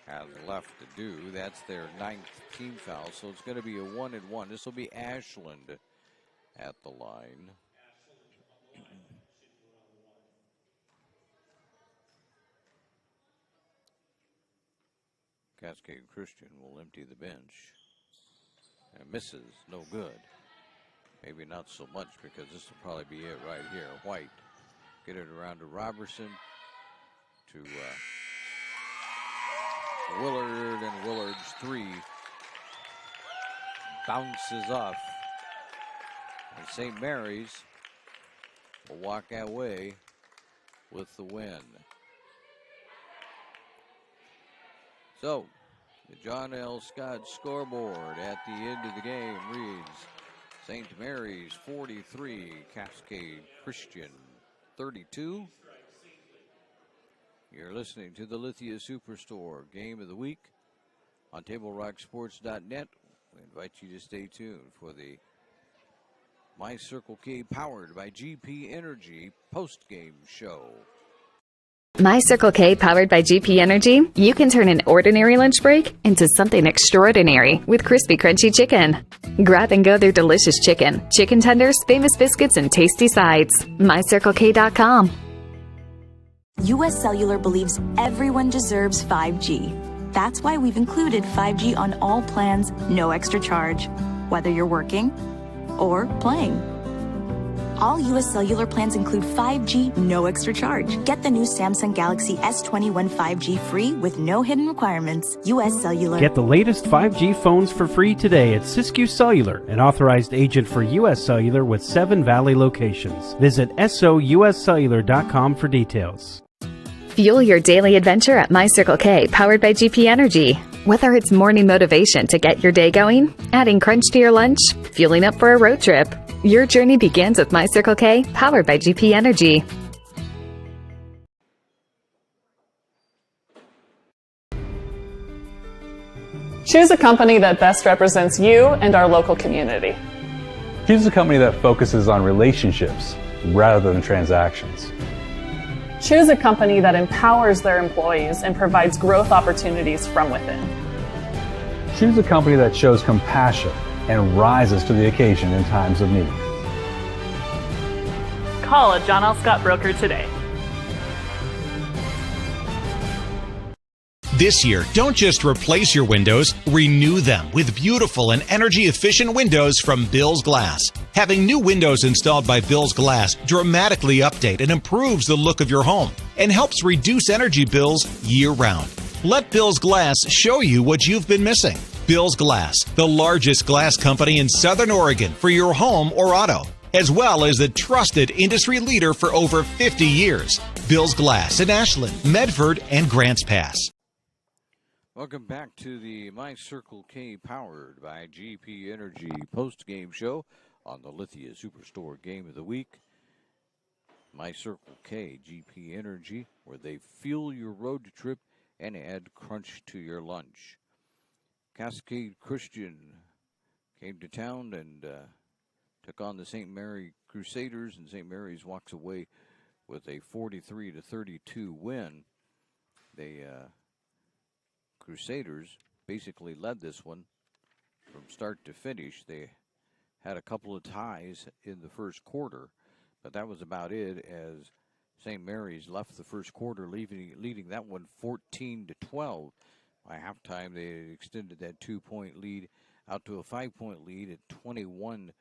has left to do. That's their 9th team foul, so it's going to be a 1-and-1. This will be Ashland at the line. Cascade Christian will empty the bench. And misses, no good. Maybe not so much because this will probably be it right here. White, get it around to Robertson, to Willard, and Willard's 3 bounces off. And St. Mary's will walk away with the win. So, the John L. Scott scoreboard at the end of the game reads St. Mary's 43, Cascade Christian 32. You're listening to the Lithia Superstore Game of the Week on TableRockSports.net. We invite you to stay tuned for the My Circle K powered by GP Energy post-game show. My Circle K powered by GP Energy, you can turn an ordinary lunch break into something extraordinary with crispy, crunchy chicken. Grab and go their delicious chicken, chicken tenders, famous biscuits, and tasty sides. MyCircleK.com. US Cellular believes everyone deserves 5G. That's why we've included 5G on all plans, no extra charge, whether you're working or playing. All US Cellular plans include 5G, no extra charge. Get the new Samsung Galaxy S21 5G free with no hidden requirements. US Cellular. Get the latest 5G phones for free today at Siskiyou Cellular, an authorized agent for US Cellular with 7 Valley locations. Visit souscellular.com for details. Fuel your daily adventure at My Circle K, powered by GP Energy. Whether it's morning motivation to get your day going, adding crunch to your lunch, fueling up for a road trip, your journey begins with My Circle K, powered by GP Energy. Choose a company that best represents you and our local community. Choose a company that focuses on relationships rather than transactions. Choose a company that empowers their employees and provides growth opportunities from within. Choose a company that shows compassion and rises to the occasion in times of need. Call a John L. Scott broker today. This year, don't just replace your windows, renew them with beautiful and energy-efficient windows from Bill's Glass. Having new windows installed by Bill's Glass dramatically update and improves the look of your home and helps reduce energy bills year-round. Let Bill's Glass show you what you've been missing. Bill's Glass, the largest glass company in Southern Oregon for your home or auto, as well as the trusted industry leader for over 50 years. Bill's Glass in Ashland, Medford, and Grants Pass. Welcome back to the My Circle K powered by GP Energy post-game show on the Lithia Superstore Game of the Week. My Circle K, GP Energy, where they fuel your road trip and add crunch to your lunch. Cascade Christian came to town and took on the St. Mary Crusaders, and St. Mary's walks away with a 43-32 win. They Crusaders basically led this one from start to finish. They had a couple of ties in the first quarter, but that was about it as St. Mary's left the first quarter leading that one 14-12. By halftime, they extended that 2-point lead out to a 5-point lead at 21-16,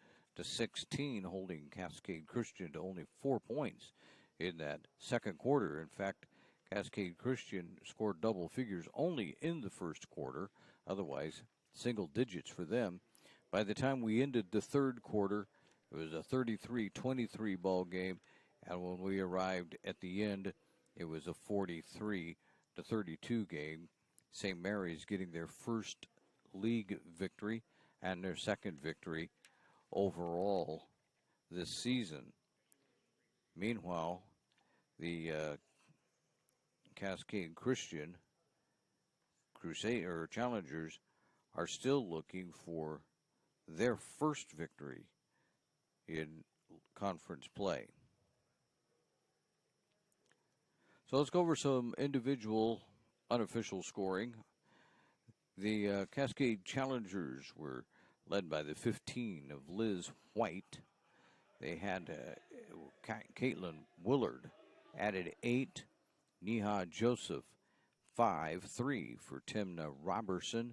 holding Cascade Christian to only 4 points in that second quarter. In fact, Cascade Christian scored double figures only in the first quarter, otherwise single digits for them. By the time we ended the third quarter, it was a 33-23 ball game, and when we arrived at the end, it was a 43-32 game. St. Mary's getting their first league victory and their second victory overall this season. Meanwhile, the Cascade Christian Crusader Challengers are still looking for their first victory in conference play. So let's go over some individual unofficial scoring. The Cascade Challengers were led by the 15 of Liz White. They had Caitlin Willard added 8. Neha Joseph, 5, 3 for Timna Robertson,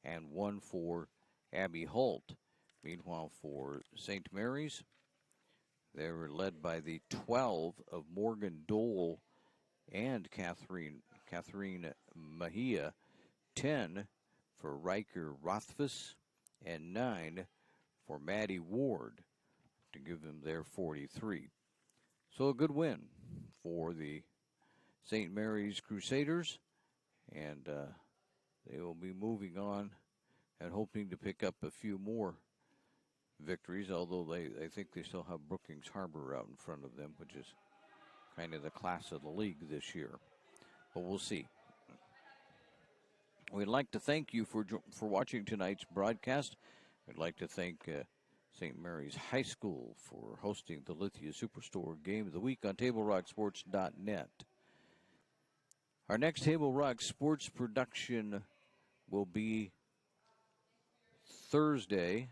and 1 for Abby Holt. Meanwhile, for St. Mary's, they were led by the 12 of Morgan Dole and Catherine Mahia, 10 for Riker Rothfuss, and 9 for Maddie Ward to give them their 43. So a good win for the St. Mary's Crusaders, and they will be moving on and hoping to pick up a few more victories, although they think they still have Brookings Harbor out in front of them, which is kind of the class of the league this year. But we'll see. We'd like to thank you for watching tonight's broadcast. I'd like to thank St. Mary's High School for hosting the Lithia Superstore Game of the Week on TableRockSports.net. Our next Table Rock Sports production will be Thursday,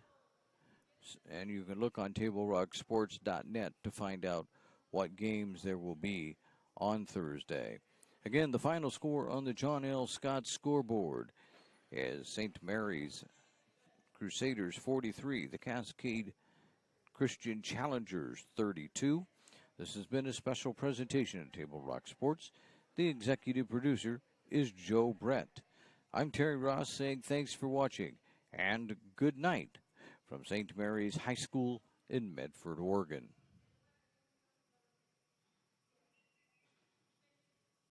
and you can look on TableRockSports.net to find out what games there will be on Thursday. Again, the final score on the John L. Scott scoreboard is St. Mary's Crusaders 43, the Cascade Christian Challengers 32. This has been a special presentation of Table Rock Sports. The executive producer is Joe Brett. I'm Terry Ross saying thanks for watching and good night from St. Mary's High School in Medford, Oregon.